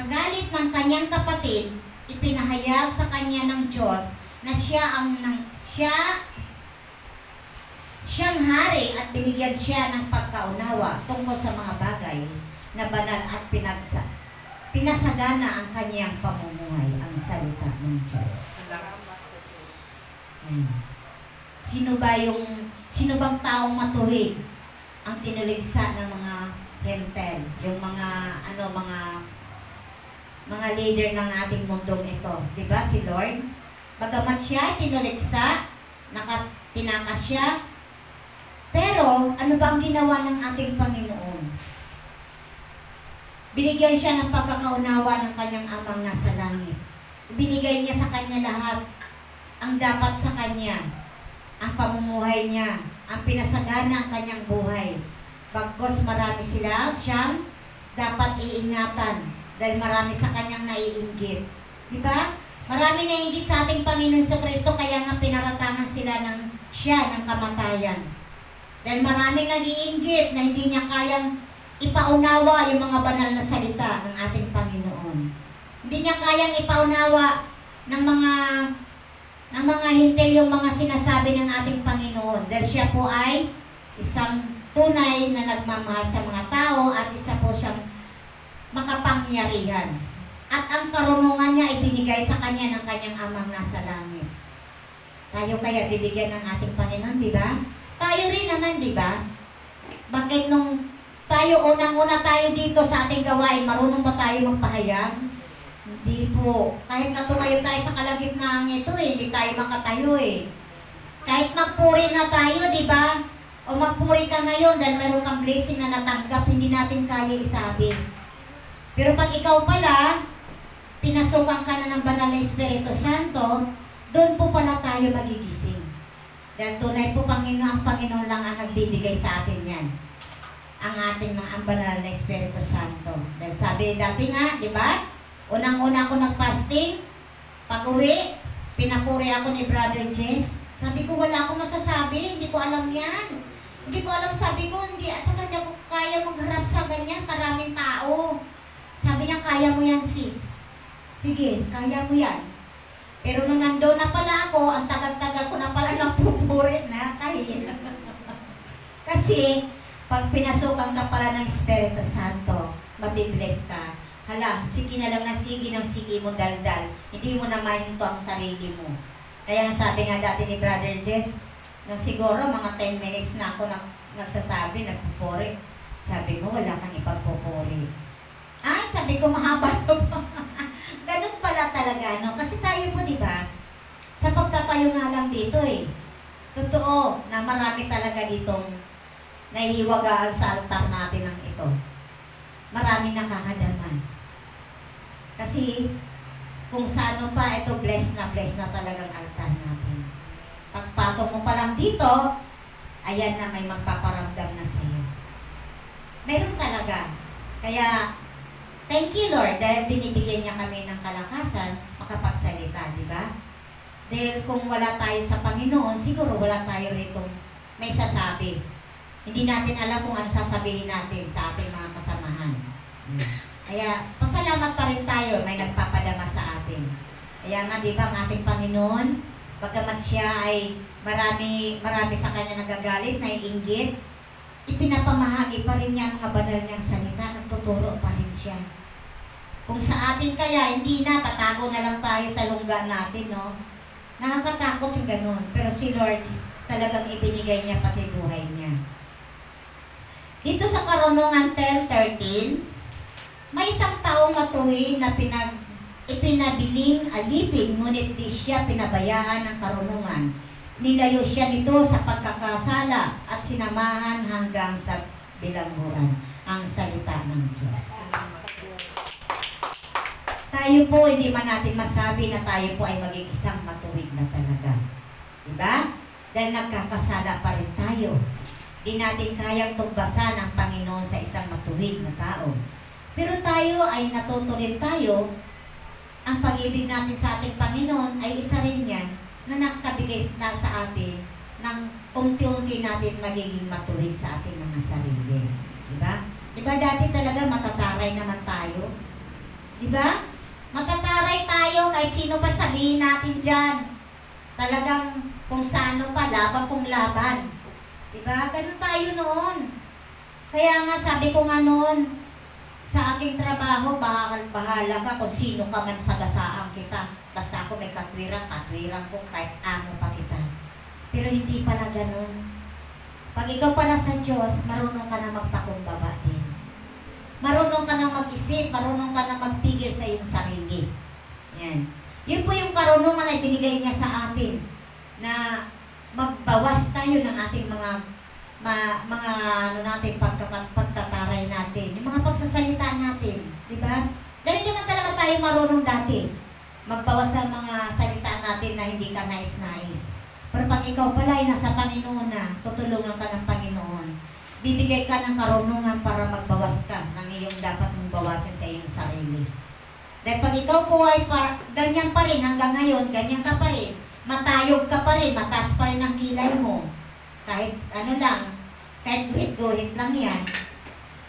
galit ng kanyang kapatid, ipinahayag sa kanya ng Diyos na siyang hari at binigyan siya ng pagkaunawa tungkol sa mga bagay na banal at pinasagana ang kanyang pamumuhay, ang salita ng Diyos. Sino bang taong matuwid ang tinuligsa ng mga hentel, yung mga leader ng ating mundong ito, 'di ba? Si Lord, bagamat siya tinuligsa, tinakas siya, pero ano ba ang ginawa ng ating Panginoon? Binigyan siya ng pagkakaunawa ng kanyang amang nasa langit. Binigay niya sa kanya lahat ang dapat sa kanya, ang pamumuhay niya, ang pinasagana ang kanyang buhay. Bagkos marami siyang dapat iingatan dahil marami sa kanyang naiinggit. Di ba? Marami naiinggit sa ating Panginoon sa Kristo, kaya nga pinaratangan sila ng kamatayan. Dahil maraming nag-iinggit na hindi niya kayang ipaunawa yung mga banal na salita ng ating Panginoon. Hindi niya kayang ipaunawa ng mga hintil yung mga sinasabi ng ating Panginoon. Dahil siya po ay isang tunay na nagmamahal sa mga tao at isa po siyang makapangyarihan. At ang karunungan niya ibinigay sa kanya ng kanyang amang nasa langit. Tayo kaya bibigyan ng ating Panginoon, di ba? Tayo rin naman, di ba? Bakit nung unang-una tayo dito sa ating gawain, marunong ba tayo magpahayag? Hindi po. Kahit nga tumayo tayo sa kalagitnaan ito hindi tayo makatayo Kahit magpuri na tayo, di ba? O magpuri ka ngayon dahil meron kang blessing na natanggap, hindi natin kaya isabi. Pero pag ikaw pala, pinasukan ka na ng banal na Espiritu Santo, doon po pala tayo magigising. Dahil tunay po ang Panginoon lang ang nagbibigay sa atin yan. Ang ating mga banal na Espiritu Santo. Dahil sabi dati nga, di ba? Unang-una ako nag-fasting, pag-uwi, pinapuri ako ni Brother Jess. Sabi ko, wala akong masasabi, hindi ko alam yan. Hindi ko alam, sabi ko, hindi, at saka hindi ako kaya magharap sa ganyan, karaming tao. Sabi niya, kaya mo yan, sis. Sige, kaya mo yan. Pero nung nandoon na pala ako, ang tagal-tagal ko na pala napupuri na, kahit. Kasi, pag pinasukan ka pala ng Espiritu Santo, mabibless ka. Hala, sige na lang ng sige mo daldal. Hindi mo na mahinto ang sarili mo. Kaya sabi nga dati ni Brother Jess, nung siguro mga 10 minutes na ako nagsasabi, nagpupuri. Sabi mo, wala kang ipagpupuri. Ay, sabi ko, mahaba na pa. Ganun pala talaga, no? Kasi tayo po, di ba? Sa pagtatayo nga lang dito totoo na marami talaga ditong nahihiwagaan sa altar natin ng ito. Marami nakakadaman. Kasi kung sa ano pa, ito bless na talagang altar natin. Pagpatong mo pa lang dito, ayan na may magpaparamdam na sa iyo. Meron talaga. Kaya, thank you Lord dahil binibigyan niya kami ng kalakasan makapagsalita, di ba? Dahil kung wala tayo sa Panginoon, siguro wala tayo rito may sasabi. Hindi natin alam kung ano sasabihin natin sa ating mga kasamahan. Kaya, pasalamat pa rin tayo, may nagpapadama sa atin. Kaya nga, di ba, ang ating Panginoon, bagamat siya ay marami sa kanya nagagalit, naiinggit, ipinapamahagi pa rin niya ang mga banal niyang salita, nagtuturo pa rin siya. Kung sa atin kaya, hindi na, tatago na lang tayo sa lungga natin, no? Nakakatakot yung ganun. Pero si Lord, talagang ibinigay niya pati buhay niya. Dito sa Karunungan 10:13, may isang taong matuwid na ipinabiling alipin, ngunit di siya pinabayaan ng karunungan. Nilayo siya nito sa pagkakasala at sinamahan hanggang sa bilangguan. Ang salita ng Diyos. Tayo po, hindi man natin masabi na tayo po ay maging isang matuwid na talaga. Diba? Dahil nagkakasala pa rin tayo. Di natin kayang tumbasan ang Panginoon sa isang matuwid na tao. Pero tayo ay natuto rin tayo, ang pag-ibig natin sa ating Panginoon ay isa rin yan na nakabigay na sa atin ng unti-unti natin magiging matuwid sa ating mga sarili. Diba? Diba dati talaga matataray naman tayo? Diba? Matataray tayo kahit sino pa sabihin natin dyan. Talagang kung sa ano pa, laban kung laban. Diba? Ganun tayo noon. Kaya nga sabi ko nga noon, sa aking trabaho, bahala ka kung sino ka man sagasaan kita. Basta ako may katwiran ko kahit amo pa kita. Pero hindi pala ganun. Pag ikaw pala sa Diyos, marunong ka na magpakumbaba din. Marunong ka na mag-isip, marunong ka na magpigil sa iyong sarili. Yan. Yun po yung karunungan na ibinigay niya sa atin na magbawas tayo ng ating mga pagtataray natin, yung mga pagsasalita natin, di ba? Dahil naman talaga tayo marunong dati magbawas sa mga salita natin na hindi ka nais-nais. Pero pag ikaw pala ay nasa Panginoon na, tutulungan ka ng Panginoon. Bibigay ka ng karunungan para magbawas ka ng iyong dapat mong bawasin sa iyong sarili. Dahil pag ikaw po ay ganyan pa rin hanggang ngayon, ganyan ka pa rin, matayog ka pa rin, mataas pa rin ang kilay mo. Kahit ano lang, kahit guhit-guhit lang yan,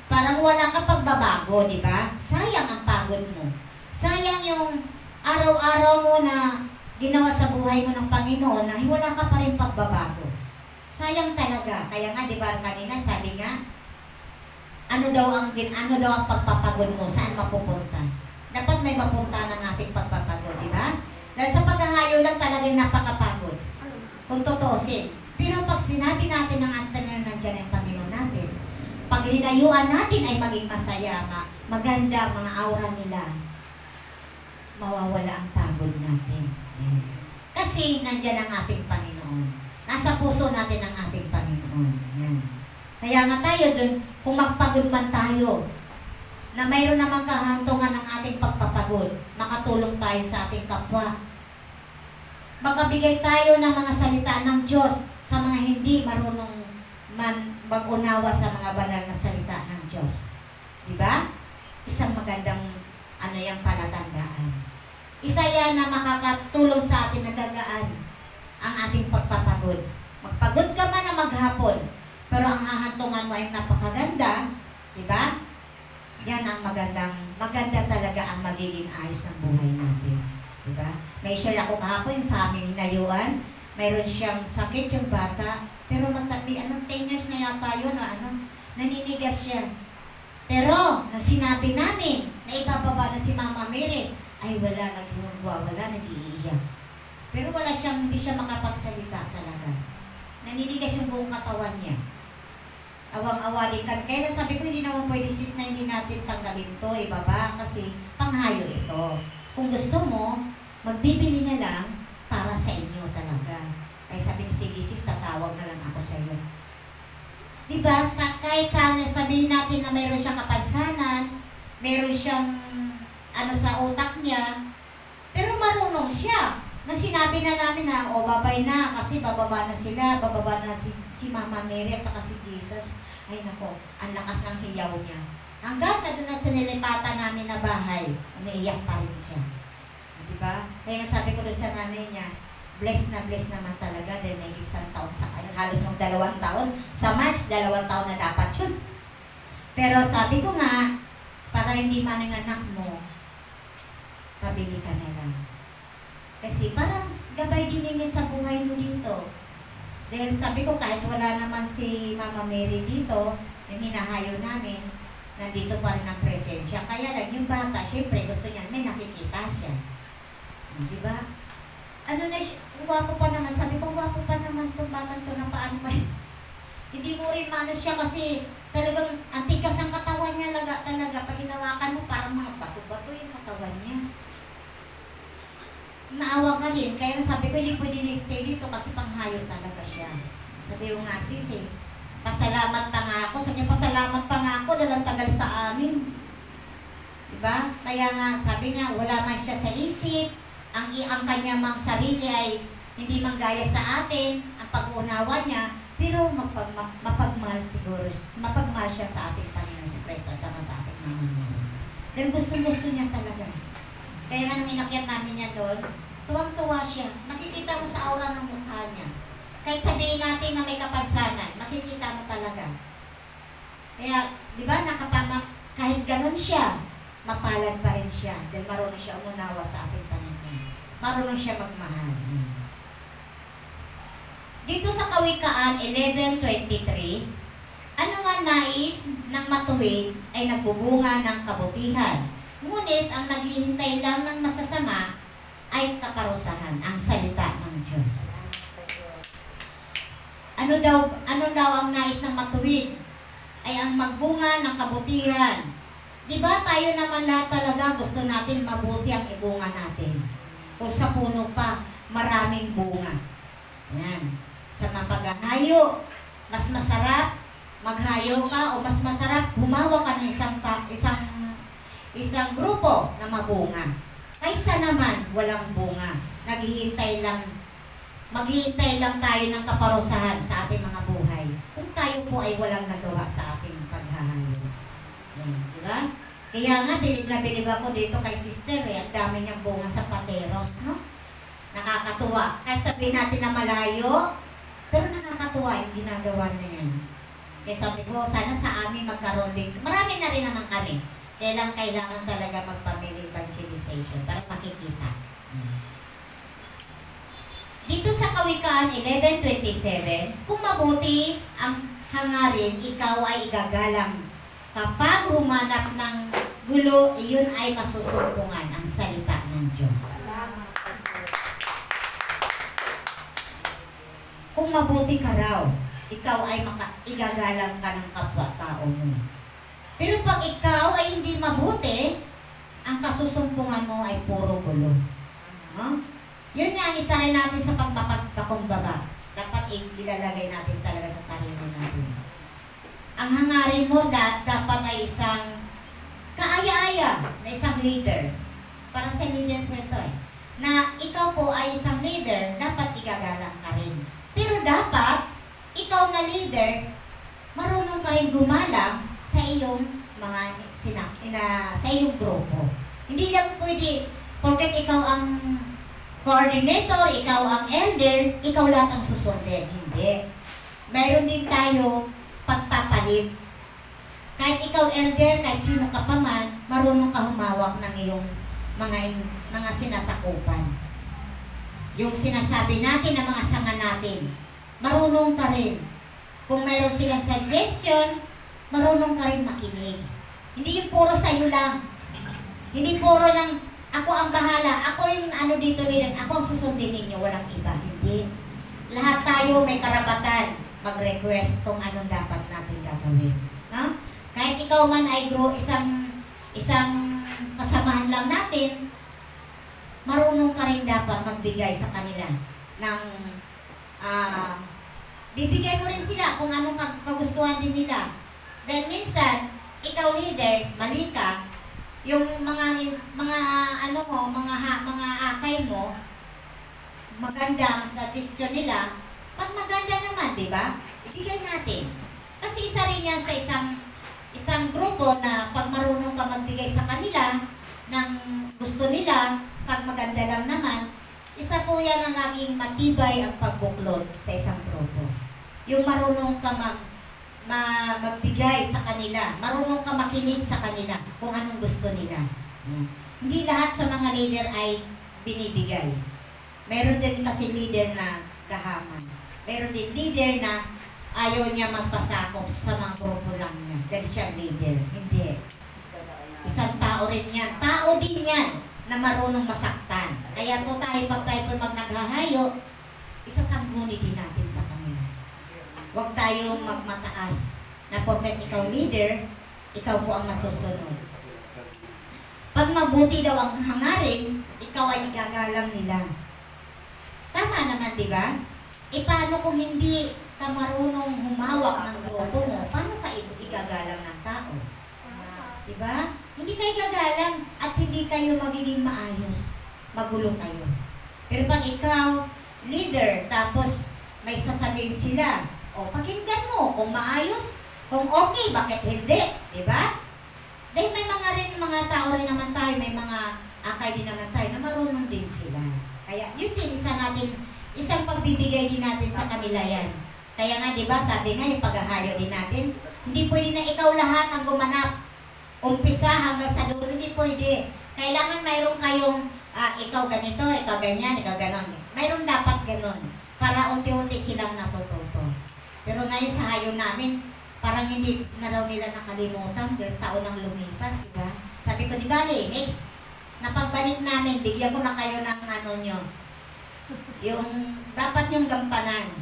parang wala ka pagbabago, di ba? Sayang ang pagod mo. Sayang yung araw-araw mo na ginawa sa buhay mo ng Panginoon na wala ka pa rin pagbabago. Sayang talaga. Kaya nga, di ba kanina sabi nga, ano daw ang pagpapagod mo? Saan mapupunta? Dapat may mapunta ng ating pagpapagod, di ba? Dahil sa paghahayo lang talagang napakapagod. Kung totoosin. Pero pag sinabi natin ng antanan nandiyan ang Panginoon natin, pag hinayuan natin ay maging masaya, maganda mga aura nila, mawawala ang pagod natin. Yan. Kasi nandiyan ang ating Panginoon. Nasa puso natin ang ating Panginoon. Yan. Kaya nga tayo dun, kung magpagod man tayo, na mayroon namang kahantungan ng ating pagpapagod, makatulong tayo sa ating kapwa. Makabigay tayo ng mga salita ng Diyos sa mga hindi marunong mag-unawa sa mga banal na salita ng Diyos. Diba? Isang magandang yung palatandaan. Isa yan na makakatulong sa atin na gagaan ang ating pagpapagod. Magpagod ka man na maghapon, pero ang hahantungan mo ay napakaganda, diba? Yan ang maganda talaga ang magiging ayos ng buhay natin. Diba? May share ako kahapon sa aming hinayuan. Mayroon siyang sakit yung bata, pero matabi, 10 years na yata yun, naninigas siya. Pero, nung sinabi namin na ibababa na si Mama Mary, ay wala, nag-iiyak. Pero hindi siya makapagsalita talaga. Naninigas yung buong katawan niya. Awang-awa din kami. Kaya sabi ko, hindi naman pwede sis na hindi natin tanggalin to, ibaba, kasi panghayo ito. Kung gusto mo, magbibili na lang para sa inyo talaga. Kaya sabi ko, sige sis, tatawag na lang ako sa iyo. Diba? Kahit sabihin natin na mayroon siyang kapansanan, mayroon siyang sa utak niya, pero marunong siya. Nung sinabi na namin na, babay na, kasi bababa na sila, bababa na si Mama Mary at saka si Jesus. Ay nako, ang lakas ng hiyaw niya. Hanggang sa doon na sa nilipatan namin na bahay, umiiyak pa rin siya. Diba? Kaya sabi ko doon sa nanay niya, bless naman talaga dahil may isang taon sa kanya. Halos ng 2 taon. Sa March, 2 taon na dapat yun. Pero sabi ko nga, para hindi man ang anak mo, pabili ka na lang. Kasi parang gabay din ninyo sa buhay mo dito. Dahil sabi ko, kahit wala naman si Mama Mary dito, yung hinahayo namin, nandito pa rin ang presensya. Kaya lang, yung bata, syempre gusto niya, may nakikita siya. Diba? Guwapo pa naman. Sabi ko, guwapo pa naman itong batang to na paano kayo. Hindi mo rin manos siya kasi talagang antikas ang katawan niya talaga. Pag hinawakan mo, parang mga bato-bato yung katawan niya. Naawa ka rin. Kaya sabi ko, hindi pwede na-stay dito kasi panghayo talaga siya. Sabi yung nga sis pasalamat pa nga ako. Sabi niya, pasalamat pa nga ako dalang tagal sa amin. Diba? Kaya nga, sabi niya, wala man siya sa isip. Ang kanya mang sarili ay hindi manggaya sa atin, ang pag-uunawa niya, pero mapagmahal siguro, mapagmahal siya sa ating Panginoon si Kristo at sa ating mga mga. Dahil gusto niya talaga. Kaya nga nung inakyat namin niya doon, tuwang-tuwa siya. Nakikita mo sa aura ng mukha niya. Kahit sabihin natin na may kapansanan, makikita mo talaga. Kaya, di ba, kahit ganun siya, mapalad pa rin siya. Dahil marunong siya umunawa sa ating Panginoon. Marunong siya magmahal. Dito sa Kawikaan 11:23, ano man nais ng matuwid ay nagbubunga ng kabutihan. Ngunit ang naghihintay lang ng masasama ay kaparusahan, ang salita ng Diyos. Ano daw ang nais ng matuwid? Ay ang magbunga ng kabutihan. Di ba tayo naman lahat talaga gusto natin mabuti ang ibunga natin? Kung sa puno pa, maraming bunga. Yan. Sa mapaghahayo, mas masarap maghayo ka o mas masarap gumawa ka ng isang grupo na mabunga. Kaysa naman walang bunga. Maghihintay lang tayo ng kaparusahan sa ating mga buhay. Kung tayo po ay walang nagawa sa ating paghahayo. Di ba? Kaya nga, bilib na bilib ako dito kay sister eh. Ang dami niyang bunga sa pateros, no? Nakakatuwa. Kahit sabihin natin na malayo, pero nakakatuwa yung ginagawa na yan. Kaya sabi ko, sana sa amin magkaroon din. Marami na rin naman kami. Kaya lang kailangan talaga mag-family evangelization para makikita. Dito sa Kawikaan 11:27, kung mabuti ang hangarin, ikaw ay igagalang. Kapag humanap ng gulo, iyon ay masusumpungan ang salita ng Diyos. Kung mabuti ka raw, ikaw ay igagalang ka ng kapwa-tao mo. Pero pag ikaw ay hindi mabuti, ang kasusumpungan mo ay puro gulo. No? Yun nga ang isa rin natin sa pagpapakumbaba. Dapat ilalagay natin talaga sa sarili natin. Ang hangarin mo dapat ay isang kaaya-aya na isang leader. Para sa leader po ito eh. Na ikaw po ay isang leader, dapat igagalang ka rin. Pero dapat, ikaw na leader, marunong ka rin gumalang sa iyong sa iyong grupo. Hindi lang pwede, porket ikaw ang coordinator, ikaw ang elder, ikaw lahat ang susundin. Hindi. Mayroon din tayo pagpapalit. Kahit ikaw elder, kahit sino ka pa man, marunong ka humawak ng iyong mga sinasakupan. Yung sinasabi natin na mga sanga natin, marunong ka rin. Kung mayroon silang suggestion, marunong ka rin makinig. Hindi yung puro sa'yo lang. Hindi puro ng, ako ang bahala, ako yung dito rin, ako ang susundin ninyo, walang iba. Hindi. Lahat tayo may karapatan mag-request kung anong dapat natin gagawin. No? Kahit ikaw man ay isang kasamahan lang natin, marunong ka rin dapat magbigay sa kanila ng bibigay mo rin sila kung anong kagustuhan din nila. Then minsan, ikaw leader, mali ka, yung mga akay mo, maganda ang suggestion nila, pag maganda naman, di ba? Ibigay natin. Kasi isa rin yan sa isang grupo na pag marunong ka magbigay sa kanila ng gusto nila, pag maganda lang naman, isa po yan ang naging matibay ang pagbuklod sa isang grupo. Yung marunong ka magbigay sa kanila, marunong ka makinig sa kanila kung anong gusto nila. Hindi lahat sa mga leader ay binibigay. Meron din kasi leader na gahaman. Meron din leader na ayaw niya magpasakop sa mga grupo lang niya dahil siya leader. Hindi. Isang tao rin yan. Tao din yan na marunong masaktan. Kaya po pag tayo po naghahayo, isasangguni din natin sa kanila. Huwag tayong magmataas na porket ikaw leader, ikaw po ang masusunod. Pag mabuti daw ang hangarin, ikaw ay igagalang nila. Tama naman, di ba? E paano kung hindi ka marunong humawak ng grupo mo, paano ka igagalang ng tao? Di ba? Hindi kayo gagalang at hindi kayo magiging maayos. Magulo kayo. Pero pag ikaw, leader, tapos may sasabihin sila, o pakinggan mo kung maayos, kung okay, bakit hindi? Di ba? Dahil may mga tao rin naman tayo, may mga akay din naman tayo na marunong din sila. Kaya yun din, isang pagbibigay din natin sa kanila yan. Kaya nga, di ba, sabi nga yung paghahayo din natin, hindi pwede na ikaw lahat ang gumanap. Umpisa hanggang sa dulo, hindi pwede. Kailangan mayroon kayong, ikaw ganito, ikaw ganyan, ikaw ganon. Mayroon dapat ganon. Para unti-unti silang natututo. Pero ngayon sa hayo namin, parang hindi na raw nila nakalimutan dahil taon ang lumipas, di ba? Sabi ko, di ba, next, napagbalik namin, bigyan ko na kayo ng ano nyo, yung dapat nyong gampanan.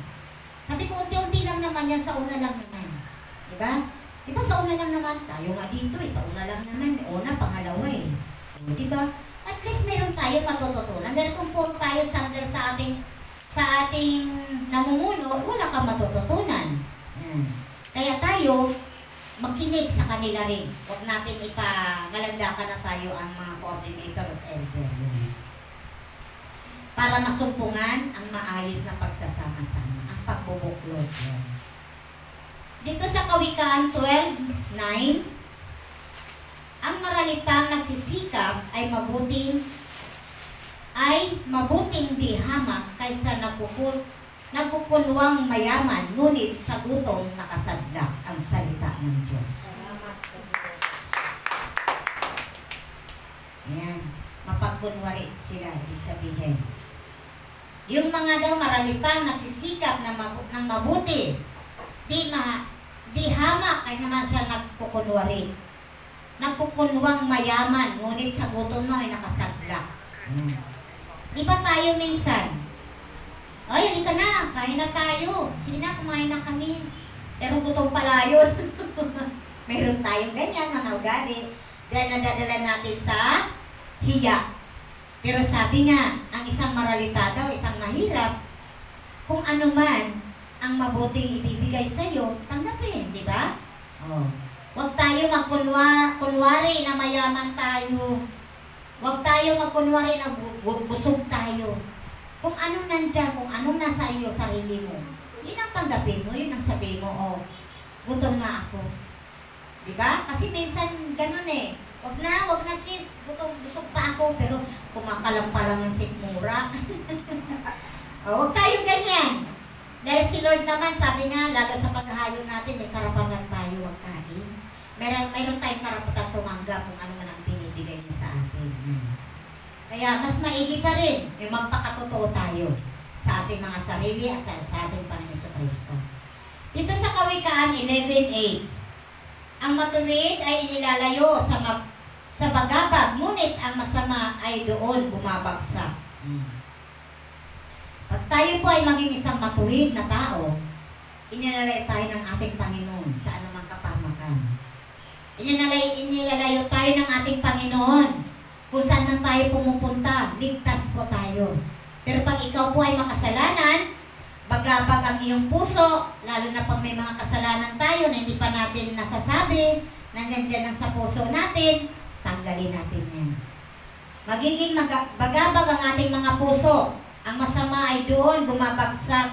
Sabi ko, unti-unti lang naman yan, sa una lang naman. Di ba? Di ba sa una lang naman? Tayo nga dito sa una lang naman. Una, pangalawa O, di ba? At least meron tayo matututunan. Dahil kung puro tayo sandal sa ating namumuno, wala kang matututunan. Kaya tayo, makinig sa kanila rin. Huwag natin ipagalandakan na tayo ang mga coordinator at elder. Para masumpungan ang maayos na pagsasama-sama, ang pagbubuklod. Dito sa Kawikaan 12:9, ang maralitang nagsisikap ay mabuting di hamak kaysa nagkukunwang mayaman, ngunit sa gutom nakasadlak ang salita ng Diyos. Ayan, mapagkunwari sila, ibig sabihin. Yung mga daw maralitang nagsisikap ng mabuti, di hamak ay naman sa nagkukunwari. Nagkukunwang mayaman, ngunit sa gutom na ay nakasadlak. Di ba tayo minsan? Ay, halika na, kain na tayo. Sige na, kumain na kami. Pero gutom pala yun. Meron tayong ganyan, mga ugali. Dahil nadadala natin sa hiya. Pero sabi nga, ang isang maralita daw, isang mahirap, kung ano man ang mabuting ibibigay sa'yo, tanggapin, di ba? Huwag tayo magkunwari na mayaman tayo. Huwag tayo magkunwari na busog tayo. Kung ano nandyan, kung ano nasa iyo, sarili mo, yun ang tanggapin mo, yun ang sabihin mo, gutom nga ako. Diba? Kasi minsan ganun Huwag na sis, busog pa ako, pero kumakalam pa lang ang sikmura. Huwag tayo ganyan. Dahil si Lord naman, sabi nga, lalo sa paghahayo natin, may karapatan tayo magkain. Mayroon tayong karapatan tumanggap kung ano man ang binibigay niya sa atin. Kaya mas maigi pa rin yung magpakatotoo tayo sa ating mga sarili at sa ating Panginoon Kristo. Dito sa Kawikaan 11:8, ang matuwid ay inilalayo sa bagabag, ngunit ang masama ay doon bumabagsak. Pag tayo po ay maging isang matuwid na tao, inilalay tayo ng ating Panginoon sa anumang kapahamakan. Inilalayo tayo ng ating Panginoon kung saan man tayo pumupunta, ligtas po tayo. Pero pag ikaw po ay makasalanan, bagabag ang iyong puso, lalo na pag may mga kasalanan tayo na hindi pa natin nasasabi, nandiyan sa puso natin, tanggalin natin yan. Magiging bagabag ang ating mga puso. Ang masama ay doon bumabagsak.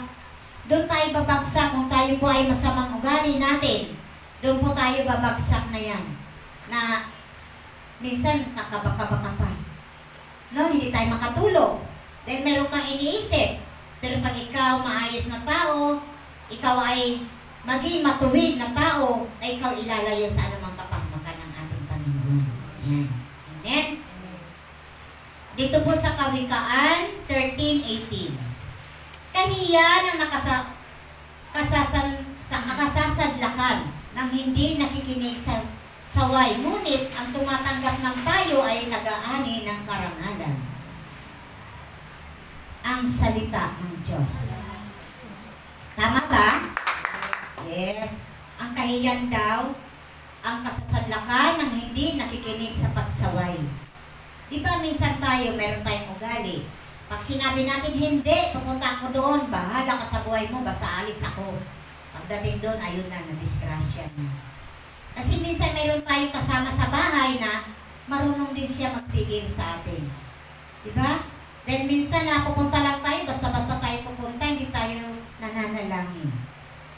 Doon tayo babagsak kung tayo po ay masamang ugali natin. Doon po tayo babagsak na yan. Na minsan kakabaka-baka pa. No, hindi tayo makatulog. Dahil meron kang iniisip. Pero pag ikaw maayos na tao, ikaw ay maging matuwid na tao, ay ikaw ilalayo sa anumang kapahamakan ng ating Panginoon. Ayan. Amen? Dito po sa Kawikaan 13:18. Kahiyan ang nakasasadlakan ng hindi nakikinig sa saway, ngunit ang tumatanggap ng payo ay nag-aani ng karangalan. Ang salita ng Diyos. Tama ba? Yes. Ang kahiyan daw, ang kasasadlakan ng hindi nakikinig sa pagsaway. Di ba minsan meron tayong ugali. Pag sinabi natin, hindi, pupunta ako doon, bahala ka sa buhay mo, basta alis ako. Pagdating doon, ayun na, nadisgrasya na. Kasi minsan mayroon tayong kasama sa bahay na marunong din siya magpigil sa atin. Diba? Then minsan pupunta lang tayo, basta-basta tayo pupunta, hindi tayo nananalangin.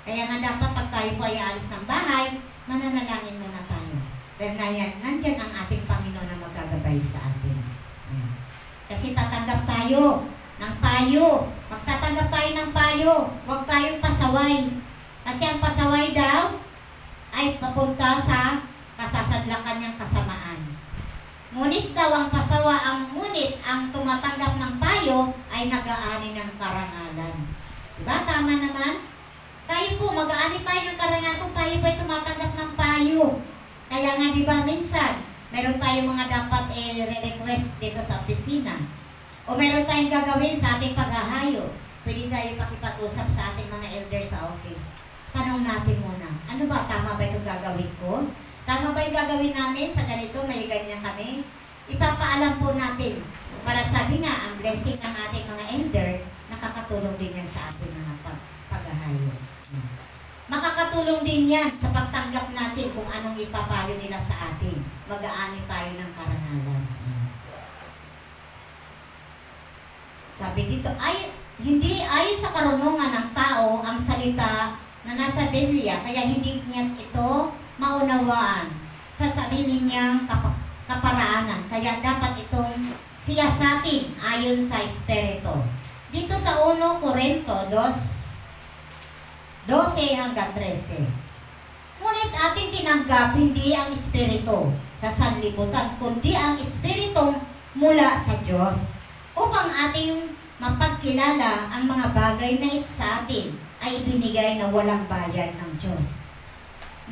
Kaya nga dapat pag tayo po ay alis ng bahay, mananalangin muna tayo. Dahil nandyan ang ating Panginoon na magagabay sa atin. Kasi tatanggap tayo ng payo. Magtatanggap tayo ng payo. Huwag tayong pasaway. Kasi ang pasaway daw ay papunta sa kasasadlakan niyang kasamaan. Ngunit daw ang ngunit ang tumatanggap ng payo ay nag-aani ng karangalan. Diba? Tama naman? Tayo po, mag-aani tayo ng karangalan kung tayo po'y tumatanggap ng payo. Kaya nga, di ba, minsan, meron tayong mga dapat re-request dito sa opisina. O meron tayong gagawin sa ating paghahayo. Pwede tayo pakipag-usap sa ating mga elders sa office. Tanong natin muna, ano ba, tama ba itong gagawin ko? Tama ba yung gagawin namin sa ganito, may ganyan kami? Ipapaalam po natin. Para sabi nga, ang blessing ng ating mga elder, nakakatulong din yan sa ating mga paghahayo. Makakatulong din yan sa pagtanggap natin kung anong ipapayo nila sa atin. Mag-aani tayo ng karangalan. Sabi dito, hindi ayon sa karunungan ng tao ang salita na nasa Biblia, kaya hindi niya ito maunawaan sa sarili niyang kaparaanan. Kaya dapat itong siyasatin ayon sa Espiritu. Dito sa 1 Corinto 12 hanggang 13. Ngunit ating tinanggap hindi ang Espiritu sa sanlibutan, kundi ang Espiritu mula sa Diyos, upang ating mapagkilala ang mga bagay na ito sa atin ay ibinigay na walang bayad ng Diyos.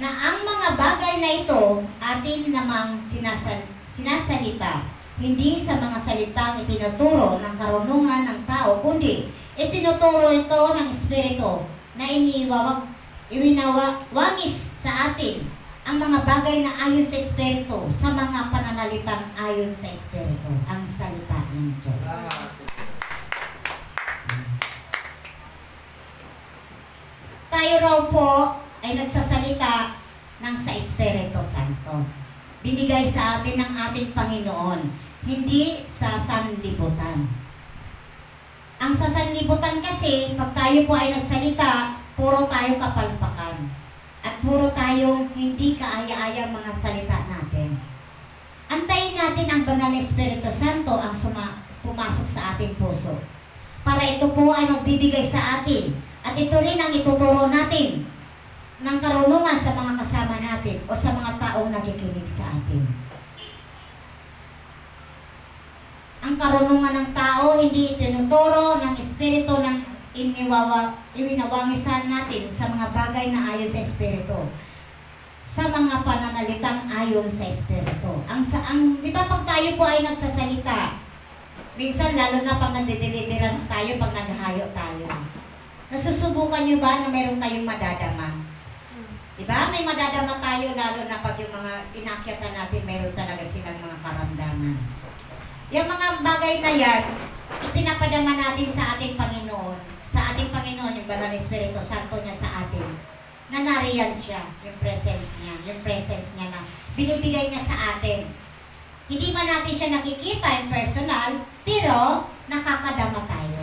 Na ang mga bagay na ito atin namang sinasalita, hindi sa mga salitang itinuturo ng karunungan ng tao, kundi itinuturo ito ng Espiritu na iwinawangis sa atin ang mga bagay na ayon sa Espiritu, sa mga pananalitang ayon sa Espiritu, ang salita ng Diyos. Tayo raw po ay nagsasalita ng sa Espiritu Santo. Binigay sa atin ng ating Panginoon, hindi sa sanlibutan. Ang sa sanlibutan kasi, pag tayo po ay nagsalita, puro tayo kapalpakan. At puro tayong hindi kaaya-aya mga salita natin. Antayin natin ang banal na Espiritu Santo ang pumasok sa ating puso. Para ito po ay magbibigay sa atin. At ito rin ang ituturo natin ng karunungan sa mga kasama natin o sa mga taong nakikinig sa atin. Ang karunungan ng tao hindi itinuturo ng Espiritu ng iwinawangisan natin sa mga bagay na ayon sa Espiritu, sa mga pananalitang ayon sa Espiritu. Di ba pag tayo po ay nagsasalita, minsan lalo na pag nagde-deliverance tayo, pag naghahayo tayo, nasusubukan nyo ba na meron kayong madadama? Diba? May madadama tayo lalo na pag yung mga inakyatan natin, meron talaga silang mga karamdaman. Yung mga bagay na yan, ipinapadama natin sa ating Panginoon. Sa ating Panginoon, yung Banal na Espiritu Santo niya sa atin. Na nariyan siya, yung presence niya na binibigay niya sa atin. Hindi man natin siya nakikita in personal, pero nakakadama tayo.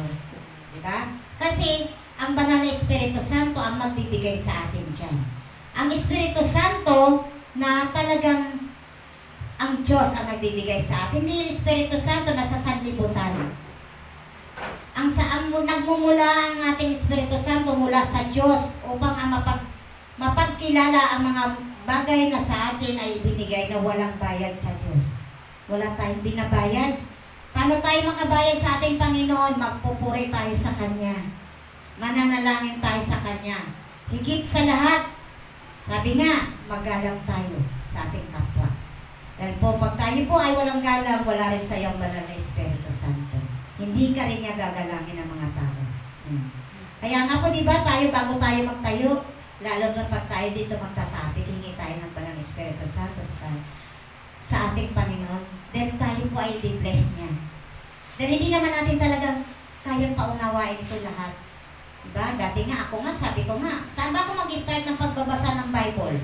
Diba? Kasi ang Banal na Espiritu Santo ang magbibigay sa atin dyan. Ang Espiritu Santo na talagang ang Diyos ang nagbibigay sa atin. Hindi yung Espiritu Santo na sa sanlibutan. Ang nagmumula ang ating Espiritu Santo mula sa Diyos upang mapagkilala ang mga bagay na sa atin ay ibinigay na walang bayad sa Diyos. Wala tayong binabayad. Paano tayo makabayad sa ating Panginoon? Magpupuri tayo sa Kanya. Mananalangin tayo sa Kanya. Higit sa lahat, sabi nga, magalang tayo sa ating kapwa. Dahil po, pag tayo po ay walang galang, wala rin sa iyong Banal na Espiritu Santo. Hindi ka rin niya gagalangin ng mga tao. Kaya nga po, di ba, tayo bago tayo magtayo, lalo na pag tayo dito magtatapik, hingi tayo ng Banal na Espiritu Santo sa ating Panginoon. Then tayo po ay i-bless niya. Then hindi naman natin talagang kayang paunawain ito lahat. Diba? Dati nga, ako nga, sabi ko nga, saan ba ako mag-start ng pagbabasa ng Bible?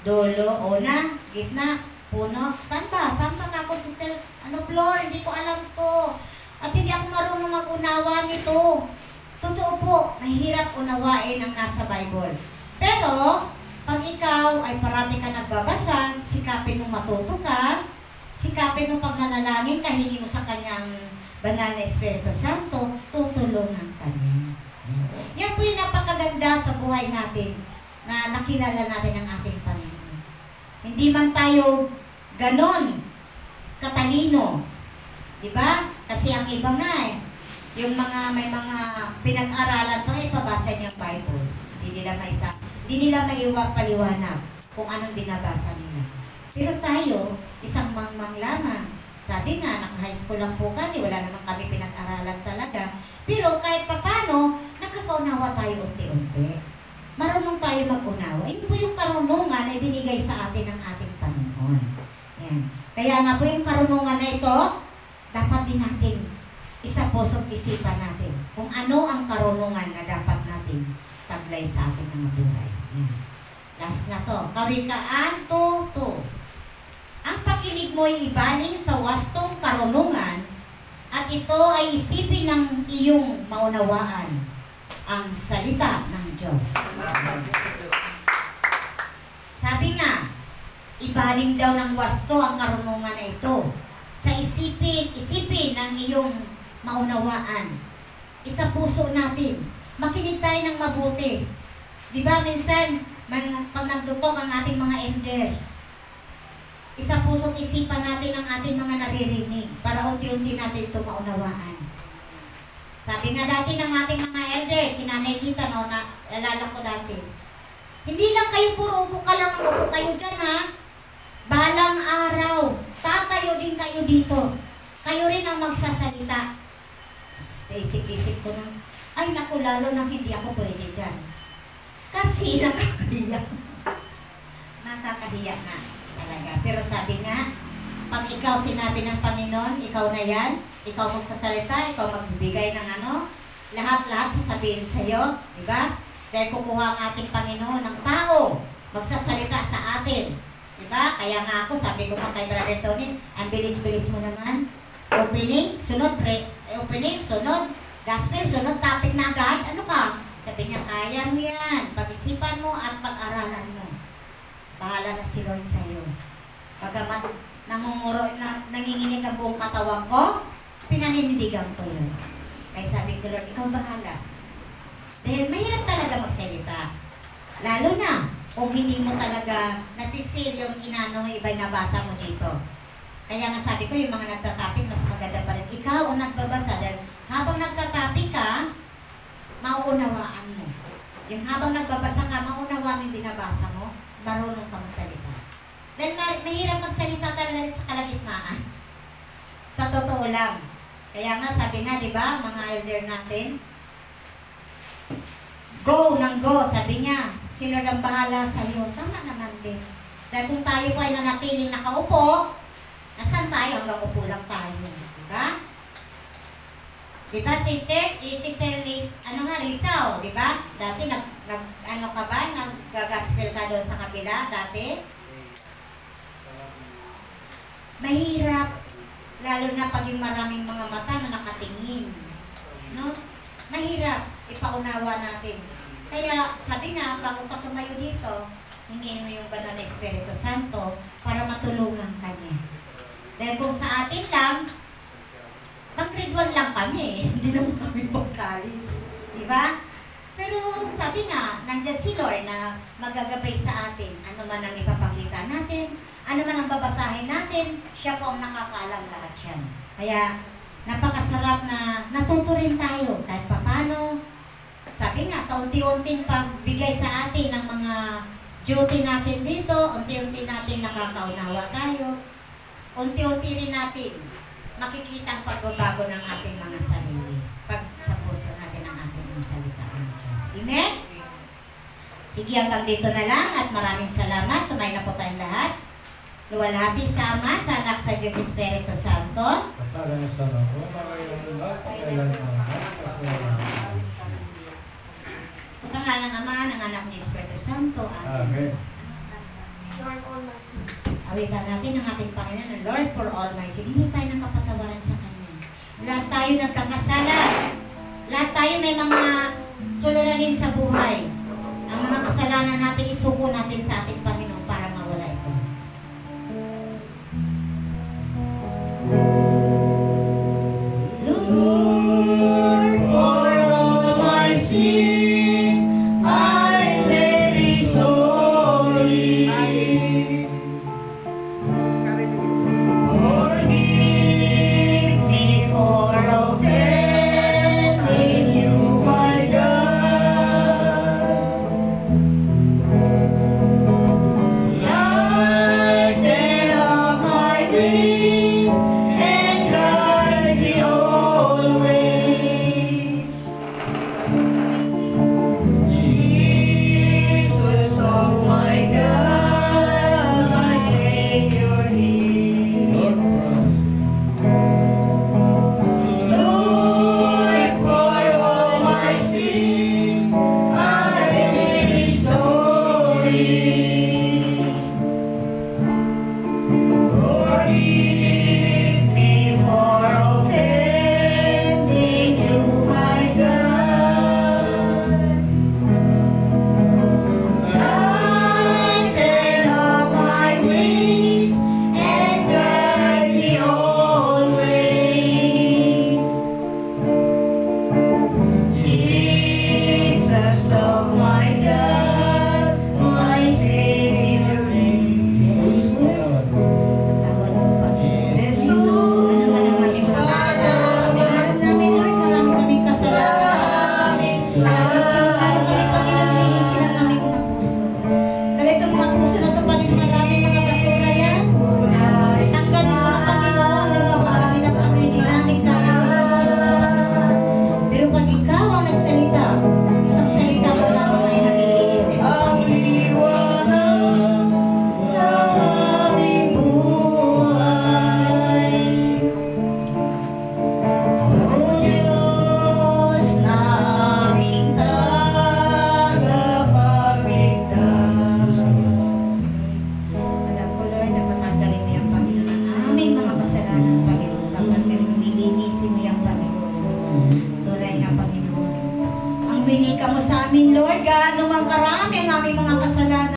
Dulo, una, gitna, puno. Saan ba? Saan ka ako, sister? Floor? Hindi ko alam to. At hindi ako marunong mag-unawa nito. Totoo po, mahirap unawain ang nasa Bible. Pero, pag ikaw ay parati ka nagbabasa, sikapin mo matuto ka, sikapin mo pag nanalangin, kahingi mo sa Kanyang Banal na Espiritu Santo, tutulungan ka niya. Yan po yung napakaganda sa buhay natin na nakilala natin ang ating Panginoon. Hindi man tayo ganon katalino. Diba? Kasi ang iba nga Yung may mga pinag-aralan pa, ipabasa niyang Bible. Hindi nila paliwanag kung anong binabasa nila. Pero tayo, isang mangmang lamang. Sabi nga, naka-high school lang po kami, wala naman kami pinag-aralan talaga. Pero kahit papano, nakakaunawa tayo unti-unti. Marunong tayo mag-unawa. Ito po yung karunungan na ibinigay sa atin ng ating Panginoon. Yan. Kaya nga po yung karunungan na ito, dapat din natin isa pusong isipan natin kung ano ang karunungan na dapat natin taglay sa ating mga buhay. Yan. Last na to. Kawikaan 2:2. Ang pakinig mo ay ibaling sa wastong karunungan at ito ay isipin ng iyong maunawaan ang salita ng Diyos. Sabi nga, ibaling daw ng wasto ang karunungan na ito sa isipin ng iyong maunawaan. Isa puso natin. Makinig tayo ng mabuti. Di ba minsan, pag nagdutok ang ating mga elder, isa pusong isipan natin ang ating mga naririnig para unti-unti natin ito maunawaan. Sabi nga dati ng ating mga elder, si Nanay Tita, no, naalala ko dati, hindi lang kayo puro upo ka lang, upo kayo dyan ha. Balang araw, tatayo din kayo dito. Kayo rin ang magsasalita. Sa isip-isip ko na, ay naku, lalo na hindi ako pwede dyan. Kasi nakakahiya. Nakakahiya na talaga. Pero sabi nga, pag ikaw sinabi ng Panginoon, ikaw na yan, ikaw magsasalita, ikaw magbibigay ng lahat-lahat sasabihin sa'yo, di ba? Dahil kukuha ang ating Panginoon ng tao, magsasalita sa atin. Di ba? Kaya nga ako, sabi ko nga kay Brother Tony, ang bilis-bilis mo naman. Opening, sunod, opening, sunod, gospel, sunod, topic na agad. Ano ka? Sabi niya, kaya mo yan. Pag-isipan mo at pag-aralan mo. Bahala na si Lord sa'yo. Pagamat nanginginig ang buong katawan ko, pinanindigan ko yun. Kaya sabi ko, Lord, ikaw bahala. Dahil mahirap talaga magsalita. Lalo na kung hindi mo talaga nafe-feel yung iba'y nabasa mo dito. Kaya nga sabi ko, yung mga nagtatapik, mas maganda pa rin ikaw o nagbabasa. Dahil habang nagtatapik ka, mauunawaan mo. Yung habang nagbabasa ka, maunawaan yung binabasa mo, marunong ka magsalita. Dahil mahirap magsalita talaga sa kalagitnaan. Sa totoo lang. Kaya nga, sabi nga, di ba, mga elder natin, go nang go, sabi niya, sino nang bahala sa iyo? Tama naman din. Dahil kung tayo po ay nanatiling nakaupo, nasaan tayo? Hanggang upo lang tayo. Diba? Diba, sister? Sister Rizal, diba? Dati, nag-gospel ka doon sa kabila, dati? Mahirap. Lalo na pag yung maraming mga mata na nakatingin. No? Mahirap. Ipaunawa natin. Kaya, sabi nga, bago ka tumayo dito, hingin mo yung banal na Espiritu Santo para matulungan ka niya. Dahil kung sa atin lang, mag-grade 1 lang kami, hindi naman kami pag-college. Diba? Pero sabi nga, nandiyan si Lord na magagabay sa atin. Ano man ang ipapakita natin, ano man ang babasahin natin, siya po ang nakakaalam lahat yan. Kaya, napakasarap na natuto rin tayo kahit papano. Sabi nga, sa unti-unting pagbigay sa atin ng mga duty natin dito, unti-unti natin nakakaunawa tayo. Unti-unti rin natin makikita ang pagbabago ng ating mga sarili pag sa puso natin ang ating mga salita ng Diyos. Amen? Sige, hanggang dito na lang at maraming salamat. Tumayo na po tayong lahat. Luwalhati sa Ama, sa Anak, sa Diyos Espiritu Santo. Sa nga ng Ama, ng Anak ni Espiritu Santo. Amen. Awitan natin ang ating Panginoon, Lord for all my sin. Hindi tayo ng kapatawaran sa Kanya. Lahat tayo nagkakasala. Lahat tayo may mga suliranin sa buhay. Ang mga kasalanan natin, isuko natin sa ating Panginoon para mawala ito. Lord, for all my sin, I'm very sorry. Forgive me for offense. Lord, gaano mang karami ang aming mga